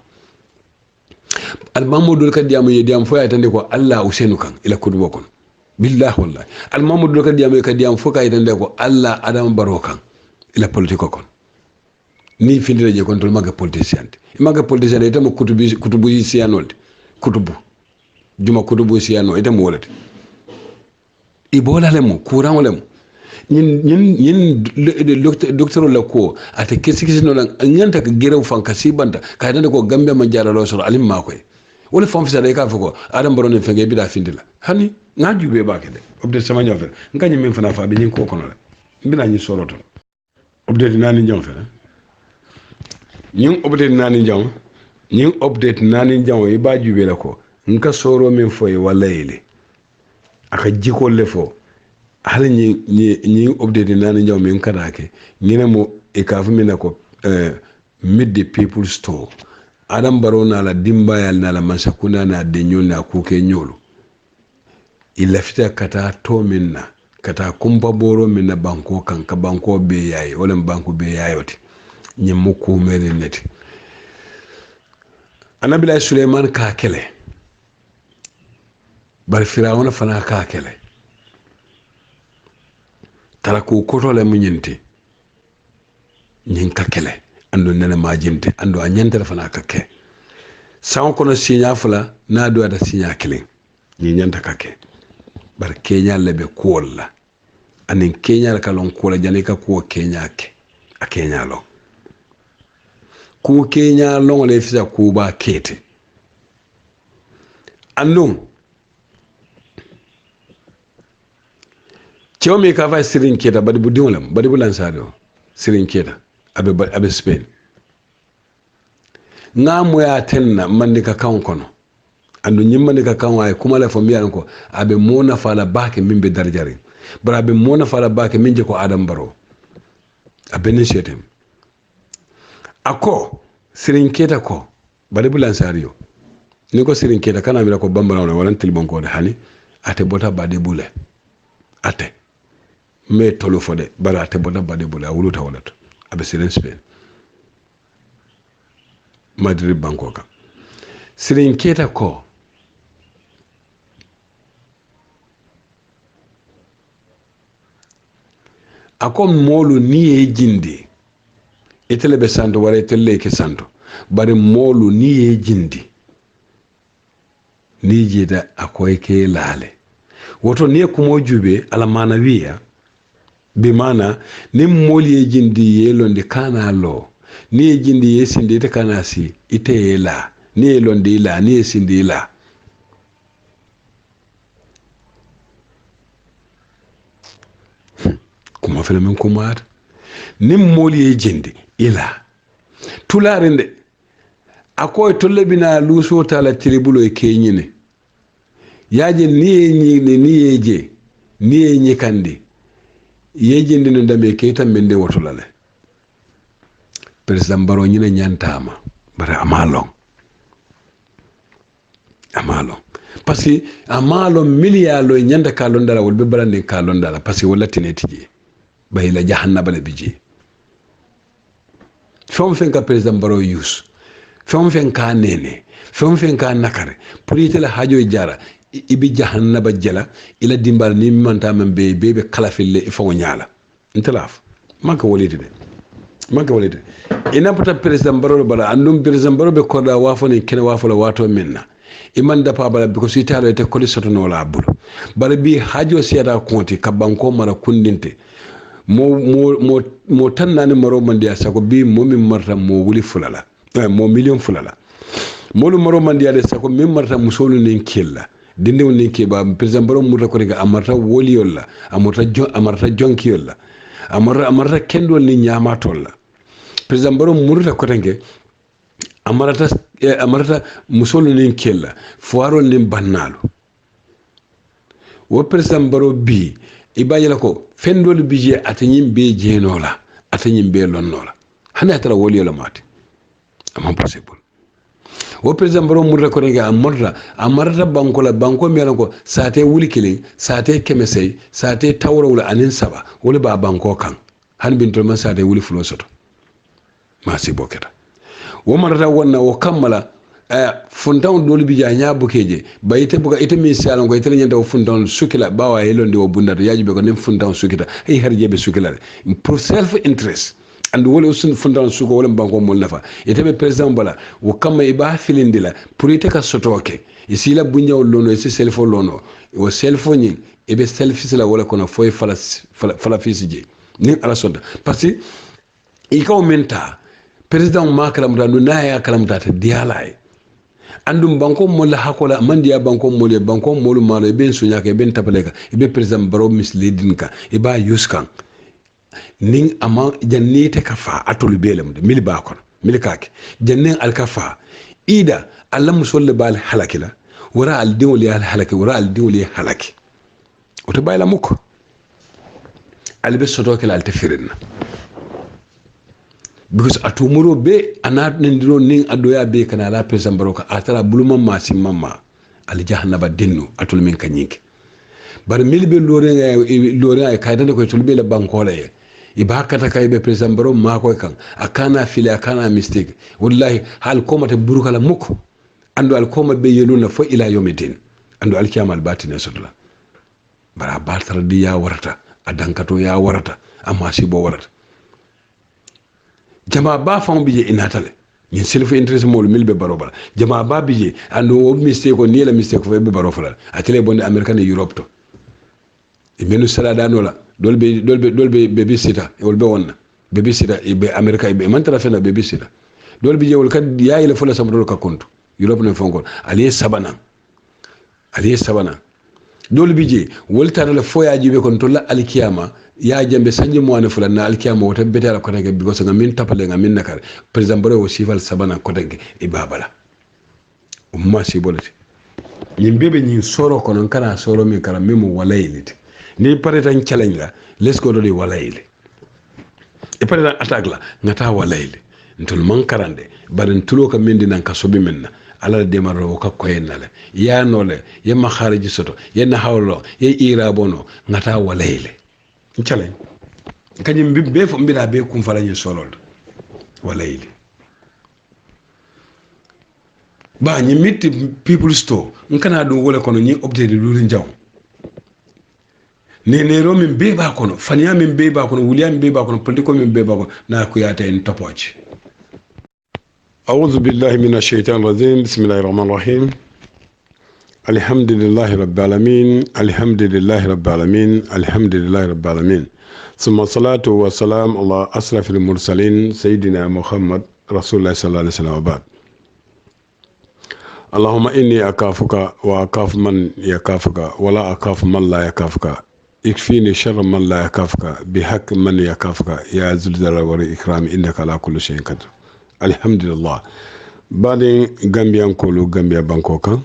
al mamo dol ka diamu ye diam fo aytande ko Allah usenu kan ila kutubo kon billahi wallahi al mamo dol ka diam fo ka aytande ko Allah Adam Barrow kan ila politiko kon ni findire je kon tol maga politicien itam kutubu sianolde kutubu juma kutubu siyano itam wolati Ebola lemu courant lemu ñin docteur la ko ate kesi no lan ñanta ka gerew fan ka sibanta ka dande ko Gambia ma jaralo so alim ma koy wala fam fi ka fa ko Adam Barrow ne fenge bi da findila hani nga jube ba ke de obde sama ñofer ngani min fana fa bi ñin ko kono la bina ñi soloto obde nani ñom fe ñin obde nani ñom ñin update nani ñom yi ba jube la ko nka soro min foye wala ile aka jiko le fo hal ni update nani nyaw min kadake ngene mo e ka fu min ko mid the people store Adam Barrow na la dimbayal na la masakuna na de nyol na kuke nyolo ila fita kata to minna kata kumpa boro minna banko kan ka banko be yayi wala banko be yayoti nyemmo ko mele neti Anabila Suleiman ka kele bar Firawna fana ka kele tara ko koto le munyinti nyin ka kele ando nena majinte ando anyanta fana ka ke saw kono sinya fula na do da sinya kelen nyi nyanta ka ke bar Kenya lebe kolla anin Kenya ka lon kola jani ka ko Kenya ke a Kenya lo ko Kenya lon le fisa ko ba kete andum Chomi ka fa sirin keta badi bu dinglam badi bu lansado sirin keta abe Spain ngamo ya tenna mande ka kan kono andu nyimmande ka kan way kuma la famiya ko abe mona fala bake mimbe darjari bara abe mona fala bake minje ko adam baro abe ne shetem ako sirin keta ko bale bulan sariyo ni ko sirin keta kana mira ko bambara wala tilbon ko de hani ate bota bade bule ate me tolo fode bara ate bota bade bule awuluta walato abe sirin Spain Madrid Bangkok sirin keta ko ako molu ni e jindi itele be santo wala itele ke santo bari molu ni e jindi ni jida akoy ke lale woto ni ko jube ala manawiya bi mana ni moli e jindi yelonde kana lo ni e jindi yesinde te kana si ite la ni e londe la ni e sindi la kuma fele men kumar ni moli e jindi ila tularinde akoy tollebina luso tala tribulo e kenyine yaje ni yeje ni yenye kandi yejinde no ndame kayta mende wotolale president baro nyine nyantama bara amalon parce que amalo milialo nyanda kalon dara wolbe barande kalon dara parce que wala tinetije bayila jahannaba le bije fon fen ka president baro use fon fen ka nene fon fen ka nakare pour yitela hajo jara ibi jahannaba jala ila dimbal ni manta men be kala fille ifo nyaala ntelaf manka wolide ina pata president baro bala andum president baro be koda wafo ni kene wafo la wato minna iman da pa bala because italo te koli soto no la bulu bala bi hajo siada konti ka banko mara kundinte mo tan nani maro mandiya sako bi mo min marta mo wuli fulala mo million fulala molu maro mandiya de sako min marta musolu nin killa dinde nin ke ba president baro murta ko riga amarta woli yolla amarta jonki yolla amarta kendol ni nyama tolla president baro murta ko tanke amarta musolu nin killa fuaro nin bannalu wo president baro bi ibayela ko fendol bije atanyim be jenola atanyim be lonnola hana tara woli yola mate am possible wo president baro murta ko rega amarta banko mi ko sate wuli kilin sate kemesey sate tawro wala anin saba wala ba banko kan han bin to man sate wuli fulo soto masi boketa wo marata wonna wo kammala funtaw doli bija nya bukeje bayite buga ite mi salon ko ite nyanda funtaw sukila bawa yelonde wo bundata yajibe ko nem funtaw sukita ay harjebe sukila pour self interest and wala usun fundaw suko wala banko mol nafa ite be president bala wo kamma iba filindila pour ite ka sotoke isila bunyaw lono isi selfo lono wo selfo nyi ibe selfisila wala kono foy fala fisije ni ala sonda parce que ikaw menta president makram randu naya kalamta ta dialay andum banko mol hakola mandiya banko mol malo ben sunyaka ben tapaleka ibe president baro misleading ka iba yuskan ning ama jannite kafa atul belam de mil bakon mil kake jannen al kafa ida allam solle bal halakila wara al diwli al halaki wara al diwli halaki oto bayla muko albe soto kala al tafirina because atumuro be anat ndiro ning adoya be kana la president baroka atara buluma masi mamma al jahannaba denno atul min kanyike bar milbe lore ay kaydane ko tulbe la bankola ye ibakata kaybe president baro mako kan akana fili akana mistake wallahi hal komata burukala muko andu al koma be yeluna fo ila yomidin andu al kiamal batine sodla bara bartara di ya warata adankato ya warata amma sibo warata jama ba fam bije inatale yin self interest mol milbe baro bala jama ba bije andu o mistake ko ni la mistake fo be baro fala atele bonde american e europe to e menu sala danola dolbe baby sita wolbe wonna baby sita e be america e be mantara fena baby sita dolbe jewol kad yayi la fola samdol ka kontu europe ne fonkol ali sabana dole bije woltare la foya jibe kon to la alkiyama ya jambe sanje mo ane fulan na alkiyama wota betala ko tagi because ngamin tapale ngamin nakar president bare wo sifal sabana ko tagi ibabala umma si bolati bebe nyin soro kono kana soro min kala memo walayliti ni pare tan challenge la les ko do walayli e pare tan attaque la ngata walayli ntul man karande baden tulo ka mendi nan ka sobi menna ala de marro ka koyenale ya nole ye ma khariji soto ye na hawlo ye irabono ngata walayli challenge kanyim be fo mbira be kum fala nyi solol walayli ba ñi metti people store nkana do wala kono ñi objet de lulu njaw ne ro min be ba kono fanya min be ba kono wuliam be ba kono politiko min be ba kono na ko yata en topoci a'udhu billahi minash shaitanir rajim bismillahir rahmanir rahim alhamdulillahi rabbil alamin alhamdulillahi rabbil alamin alhamdulillahi rabbil alamin thumma salatu wa salam ala asrafil mursalin sayidina muhammad rasulullah sallallahu alaihi wasallam wa ba'd اللهم إني أكافك وأكاف من يكافك ولا أكاف من لا يكافك اكفيني شر من لا يكافك بحق من يكافك يا ذو الجلال والإكرام إنك على كل شيء قدير الحمد لله بعد غامبيان كولو غامبيا بانكوكا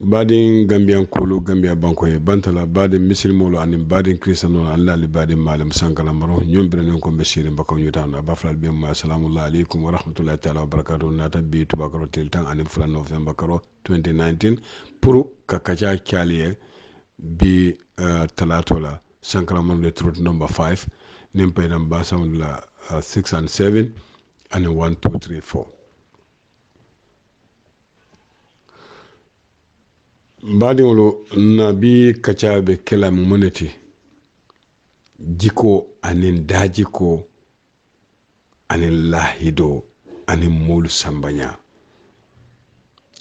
بعد غامبيان كولو غامبيا بانكوي بانتلا بعد مسلم مولو ان بعد كريستيانو الله لي بعد مالم سانكلا مرو نيوم برنن كو بشير بكو نيوتان بافلال بيم السلام الله عليكم ورحمه الله تعالى وبركاته ناتا بيتو بكرو تيلتان ان فلان نوفمبر بكرو 2019 pour kakacha kyaliye bi talatola sankala mon le truth number 5 nimpe namba sound la 6 and 7 and 1 2 3 4 mbadiŋolu nabi kacabe kela moneti jiko anin dajiko anin lahido anin molu sambanya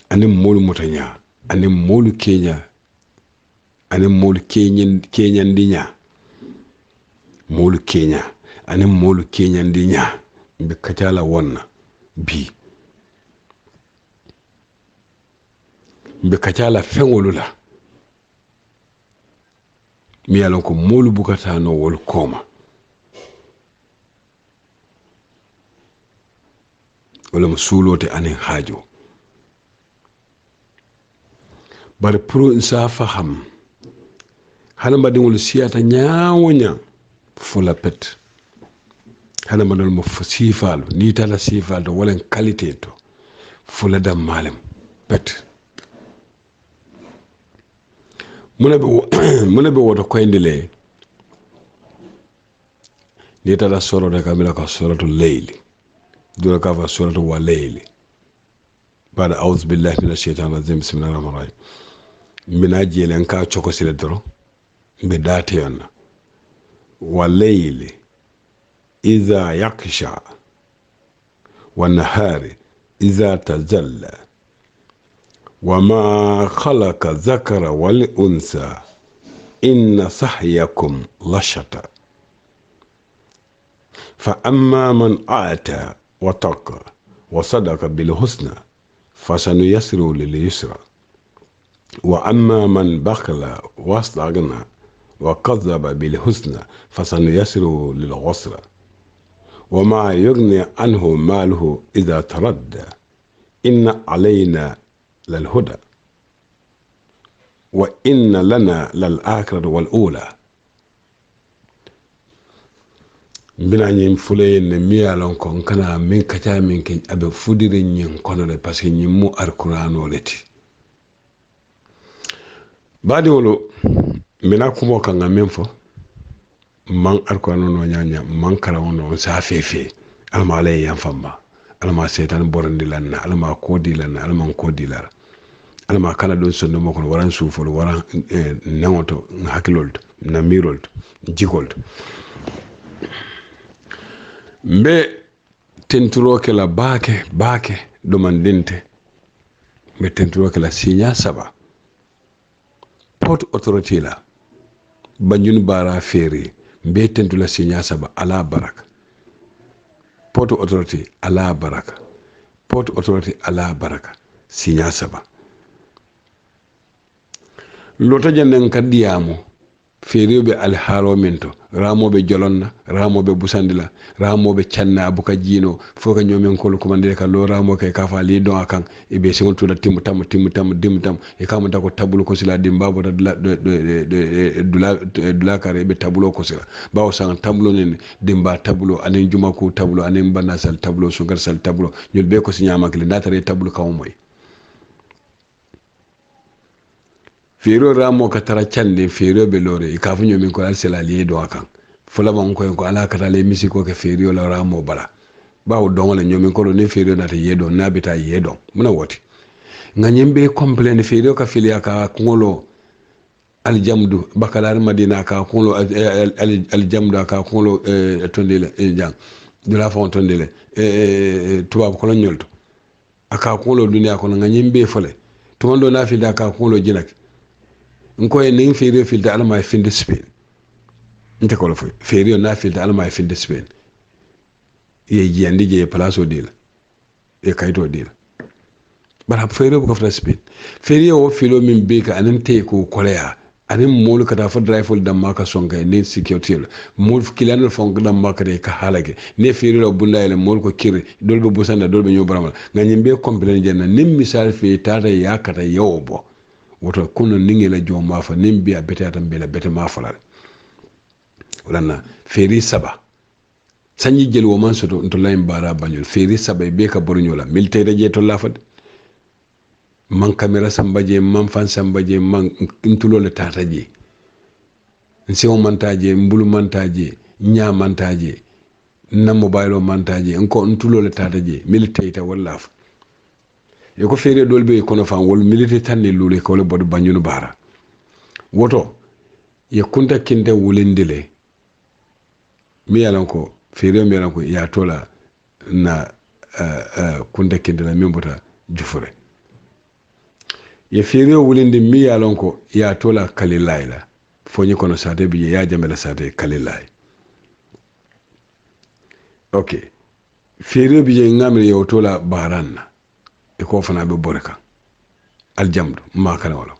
anin molu mutanya anin molu kenya anin molu kenyandinya molu kenya anin molu kenyandinya mbe kacala wonna bi mbe kacala feŋolu la mi yalon ko moolu bukata no wol koma wala mo suulote anin haajo bari pour nsa faham hana mbadiŋolu siyata ñaawoña fula pet hana mbadol mo siifaalu ni tala siifaal to walen qualité to fula dam malem pet mune be woto koyndile ni tala soro de kamila ka suratu layli dura ka fa suratu wa layli bada a'udhu billahi minash shaitanir rajim bismillahir rahmanir rahim mina jelen ka choko sile doro be date yonna wa layli idha yaksha wa nahari idha tajalla وما خلق ذكر والأنثى إن سعيكم لشتى فأما من آتى واتقى وصدق بالحسنى فسنيسره لليسرى وأما من بخل واستغنى وكذب بالحسنى فسنيسره للعسرى وما يغني عنه ماله إذا تردى إن علينا للهدى وإن لنا للآخرة والأولى بنا نيم فولي نميا لون كون كنا من كتا من كي أبي فوديري نيم كونو باسكي نيم مو القرآن ولتي بعد ولو منا كومو كان ميم فو man alquran no nyanya man kala wono sa fefe alma alay yan famba alma setan borandi lanna alma kodi lanna alma kodi lara alma kala don sonno moko waran sufol waran nawoto hakilold na mirold jikold mbe tenturo ke la bake do mandinte mbe tenturo ke la signa saba port authority la banjun bara feri mbe tentula signa saba ala baraka port authority ala baraka port authority ala baraka signa saba loto jannen kaddiyamu feeriyoɓe alhaalo men to ramoɓe jolonna ramoɓe busandila ramoɓe canna abuka jiino fo ka ñoomen kolo commandé ka lo ramo kay ka fa li don akan e be segon tuda timmu tam e kama ta ko tabulu ko sila dim babo da dula kare be tabulo ko sila bawo sang tabulo nen dimba tabulo anen juma ko tabulo anen banna sal tabulo sugar sal tabulo ñol be ko si ñama kle natare tabulo kaw moy feero ramo ka tara cande feero be lore ka fu ñomin ko alsela li do akan fula ban ko ala kata le misiko ke feero la ramo bala bawo dongola ñomin ko ne feero na ta yedo nabita yedo muna woti nganyem be complain feero ka filia ka ngolo aljamdu bakalar madina ka ngolo aljamdu ka ngolo tondele jang de la fon tondele tuba ko la ñolto aka ngolo dunia ko nganyem be fole to mondo na fi da ka ngolo jinak nkoye ning feeriyo filde alama e finde spain nte kolo foy feeriyo na filde alama e finde spain ye jiyandi je place o dila e kayto dila bara feeriyo ko fota spain feeriyo o filo min be ka anen te ko koleya anen molu kata fo drayful dam maka songa ne security mol kilano fon dam maka de ka halage ne feeriyo bunda ele mol ko kire dolbe busanda dolbe nyobramal nganyim be complain jenna nim misal fe tata yakata yobo woto kono ningela jo mafa nimbi a betata bela bete mafa wala feri saba sanyi jeli wo man soto to lay bara bañol feri saba be ka borñola militaire je to lafad man camera sambaje man fan sambaje man intulo le tata je nsew mantaje mbulu mantaje nya mantaje na mobile mantaje enko intulo le tata je militaire wala e ko feere dolbe kono fan wol milite tanni lule ko le bod bañunu bara woto ye kunta kinde wulindile mi yalan ko feere mi yalan ko ya tola na kunta kinde la membota jufure ye feere wulinde mi yalan ko ya tola kalilayla foñi kono sate bi ya jamela sate kalilay okay feere bi je ngamre yo tola baranna e ko fana be boreka aljamdu ma kana wala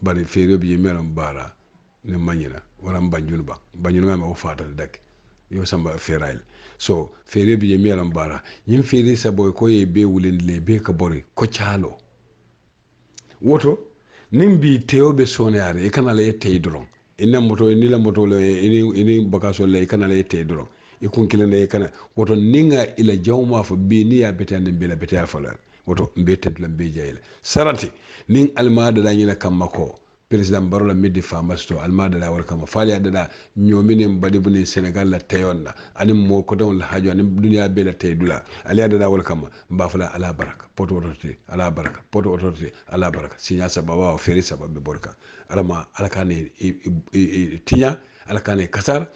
bari feere bi meram bara ne manyina wala banjunu ba banjunu ngam o fata dak yo samba feerail so feere bi meram bara yim feere sa boy ko ye be wulin le be ka bori ko chalo woto nimbi teobe sonare e kana le tey doron ina moto ni la moto le ini bakaso le kana le tey doron e kun kilene kana woto ninga ila jawma fo be ni ya betande be la betaya fala woto mbetet la be jayla sarati nin almada da nyina kamako president barola middi famasto almada da war kama fali adada nyomine mbadi buni senegal la tayonna ani mo ko don la hajo ani dunya be la taydula ali adada war kama mbafala ala baraka poto otorte ala baraka poto otorte ala baraka sinya sababa o feri sababe borka alama alakane tinya alakane kasar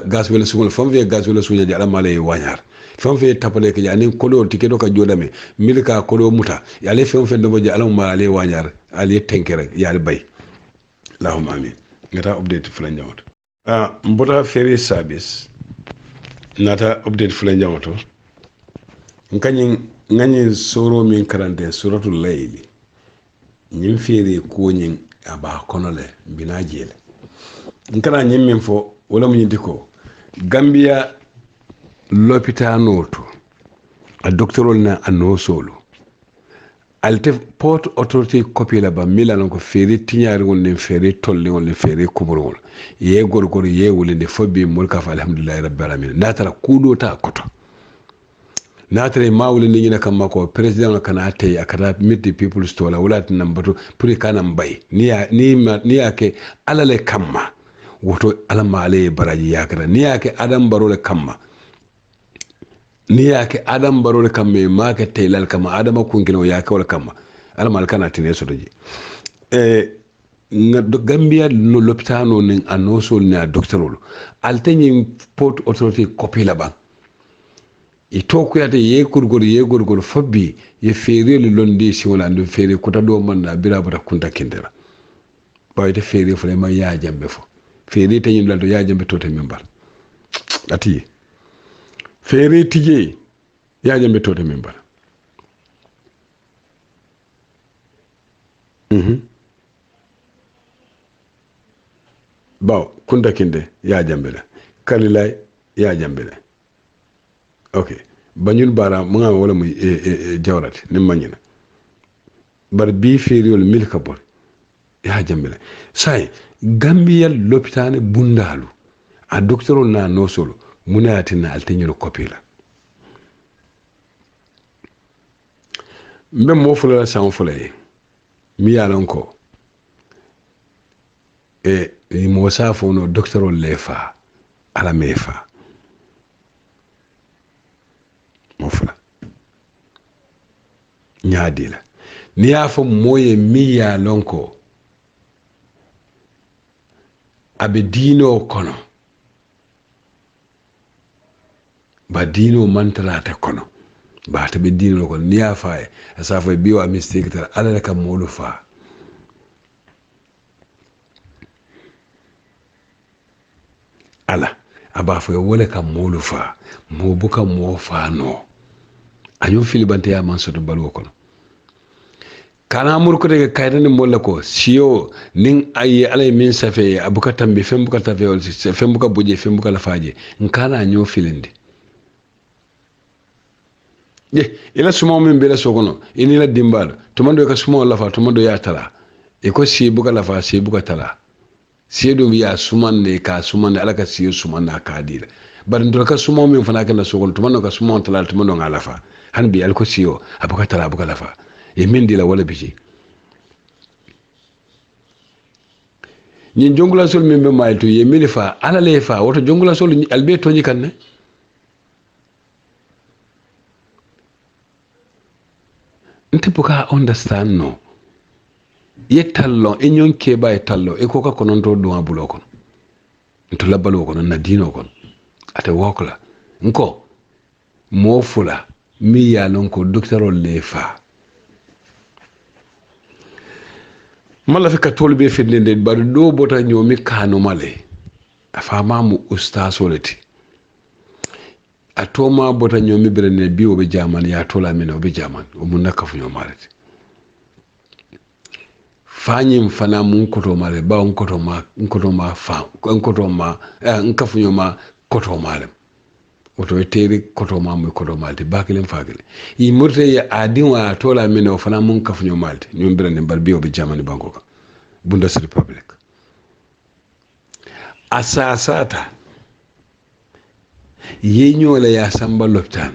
gas wala sungol famve gas wala sunya ala male wanyar famve tapale ke yani kodo tikedo ka jodame milka kodo muta yale famve do boje ala male wanyar ali tenkere yali bay allahumma amin ngata update fulan jamato mbota ferry service nata update fulan jamato ngani soro min karante suratul layli nyim fere ko nyin aba konole binajele nkana nyim min fo wala mun diko gambia l'hôpital to a doctorol na anosolo alte port authority copy la ba milan ko feri tiñaari wonde feri tolli wonde feri kuburol ye gorgor ye wolinde fobi mulka fa alhamdulillah rabbil alamin natara kudo ta koto natare mawle ni nyina kam mako president kana tay akata middi people stola wala tan bato pour kana mbay ni yake alale kamma woto alama ale baraji yakara ni yake adam barole kamma ni yake adam barole kamme make taylal kama adama kunkino yake wala kama alama alkana tine sodoji ngado gambia no lopitano nin anosol ni a doctorol altenyi port authority copy la ban e to ko yata ye kurgor fobbi ye feereli londi si wala ndo feere ko tado man na birabata kunta kindera bayte feere fo ma ya jambe fo feere tanyi dal to ya jambe to te membar ati feere tije ya jambe to te membar baw kunda kinde ya jambele kalilay ya jambele okay banyul bara mo nga wala muy jawrati ni mañina bar bi feriol milka bol ya jambele say gambia l'hôpital bundalu a docteur na no solo munatina alteñu copila mbe mo fula san fula mi yalon ko mo safo no docteur lefa ala mefa mo fula nyaadila ni afo moye mi yalon ko abe dino kono ba dino mantalata kono ba ta be dino kono ni afa asafa biwa mistake tar ala ka molu fa ala aba fo wala ka molu fa mo buka mo fa no anyo filibante ya man soto balwo kono kana murko de kaydani molla ko siyo nin ay alay min safe abuka tambi fembuka tafe wal fembuka buje fembuka la faje nkana nyo filindi ila sumo min bela sokono inila dimbal tumando ka sumo la fa tumando ya tala e ko si buka la fa si buka tala si do ya sumande ka sumande alaka si sumanda ka dira bar ndol ka sumo min fana kana sokono tumando ka sumo tala tumando ngala fa han bi al ko siyo abuka tala abuka la fa e min dila wala biji ñin jongula sol min be mayto ye mili fa ala le fa woto jongula sol albe toñi kanne nte buka understand no ye tallo e ñon keba e tallo e ko ka konon to do abulo kon to labalo kon na dino kon ate wokla nko mo fula mi ya non ko docteur le fa mala fi ka tol be fedlende bar do bota nyomi kanu male afama mu ustasoleti atoma bota nyomi berene bi obe jaman ya tola mena obe jaman o mun nakafu nyomaleti fanyim fana mun koto male ba on koto ma fa on koto ma nkafu nyoma koto male oto teri koto ma mu koto malti bakelen fagele yi murte ya adinwa tola mena o fana mun kafu nyomalti nyom berene bar bi obe jaman banko Bundes Republic asasata yenyola ya samba loptan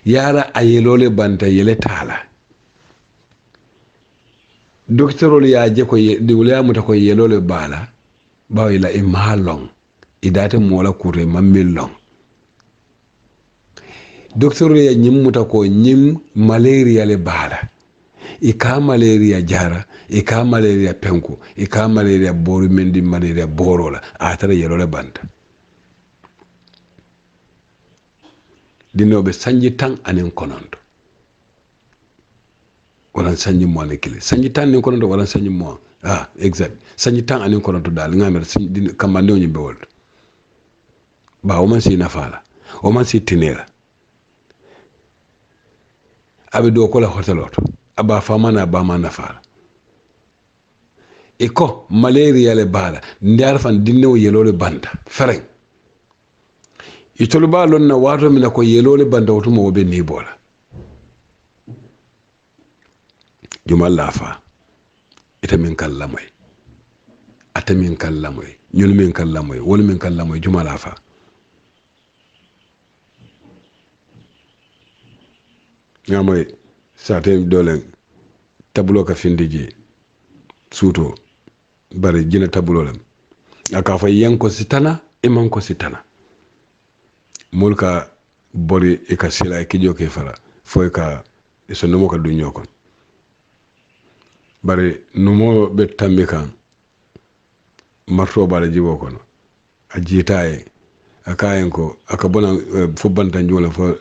yara ayelole banta yele tala doctorol ya je ko diwla muta ko yelole bala bawila imalong idate mola kure mamillong doctorol ya nyimmuta ko nyim malaria le bala ika malaria jara ika malaria penku ika malaria boru mendi malaria borola atara yelole banta dinobe sanji tan anen kononto wala sanji mo ne kile sanji tan ne kononto wala sanji mo exact sanji tan anen kononto dal ngamer sanji kamande onyi bewol ba o man si nafala o man si tinera abe do ko la hoteloto aba famana ba mana fara iko malaria le bala ndar fan dinno yelole banda fereng itolu ba lon na wato mina ko yelole banda woto mo be ni bola jumal lafa itamin kallamay atamin kallamay ñun min kallamay wol min kallamay jumal lafa ñamoy saate dolen tabulo ka findiji suto bare jina tabulo lam aka fa yanko sitana e manko sitana mulka bori e ka sila e kijo ke fara foy ka so nomo ka dunyo kon bare numo be tambe kan marto bare jibo kono a jitaye aka yanko aka bona fu banta njola fo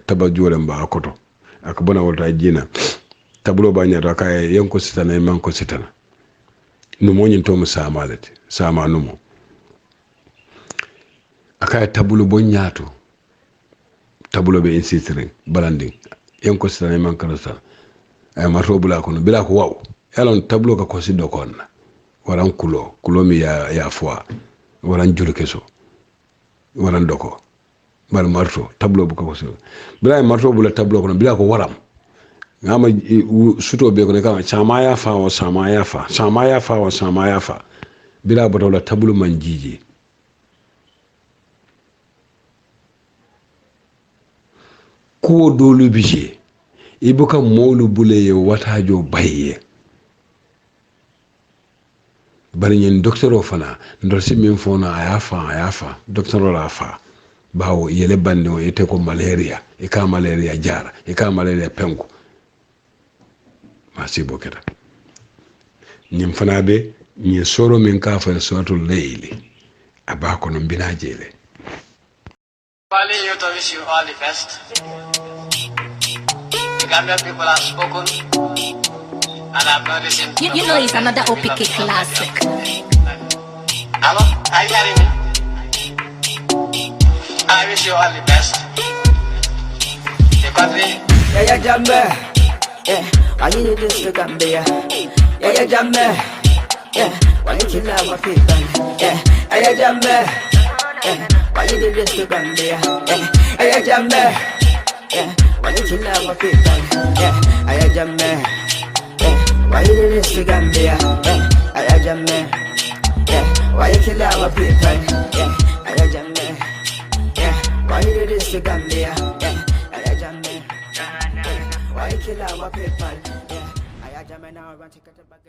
taba jole mba akoto aka bona wolta jina tabulo ba nyato aka yanko sitana e manko sitana numo nyin to musamalati sama numo aka tabulo bo nyato tabulo be insistring balanding yanko sitana e manko sitana ay marto bula kono bila ko waw elon tabulo ka ko siddo konna waran kulo mi ya fois waran julu keso waran doko bar marto tableau bu ko so bila marto bu la tableau ko bila ko waram ngama suto be ko ne kama sama ya fa bila boto la tableau man jiji ko dolu bije ibuka molu bule watajo baye bari ñen docteur o fana ndol si min fona ayafa docteur o la fa bawo yele bande o yete ko malaria e ka malaria jara e ka malaria penko merci boketa ñim fana be ñi soro min ka fa suratul layli abako no bina jele Finally, you to wish you all the best. The Gambian people have spoken, and I've not listened. You know it's another OPK classic. Hello, are you hearing me? I wish you all the best. The country. Yeah, Jamme. Yeah, why you do this to Gambia? Yeah, Jamme. Yeah, why you kill our people? Yeah, Jamme. Yeah, why you do this to Gambia? Yeah, Jamme. Yeah, why you kill our people? Yeah, Jamme. Yeah, why you do this to Gambia? Yeah, Jamme. Yeah, why you kill our people? Yeah, Jamme. Yeah, why you do this to Gambia? Yeah, Jamme. Why you kill our people? Yeah, I am now. I want to cut the back.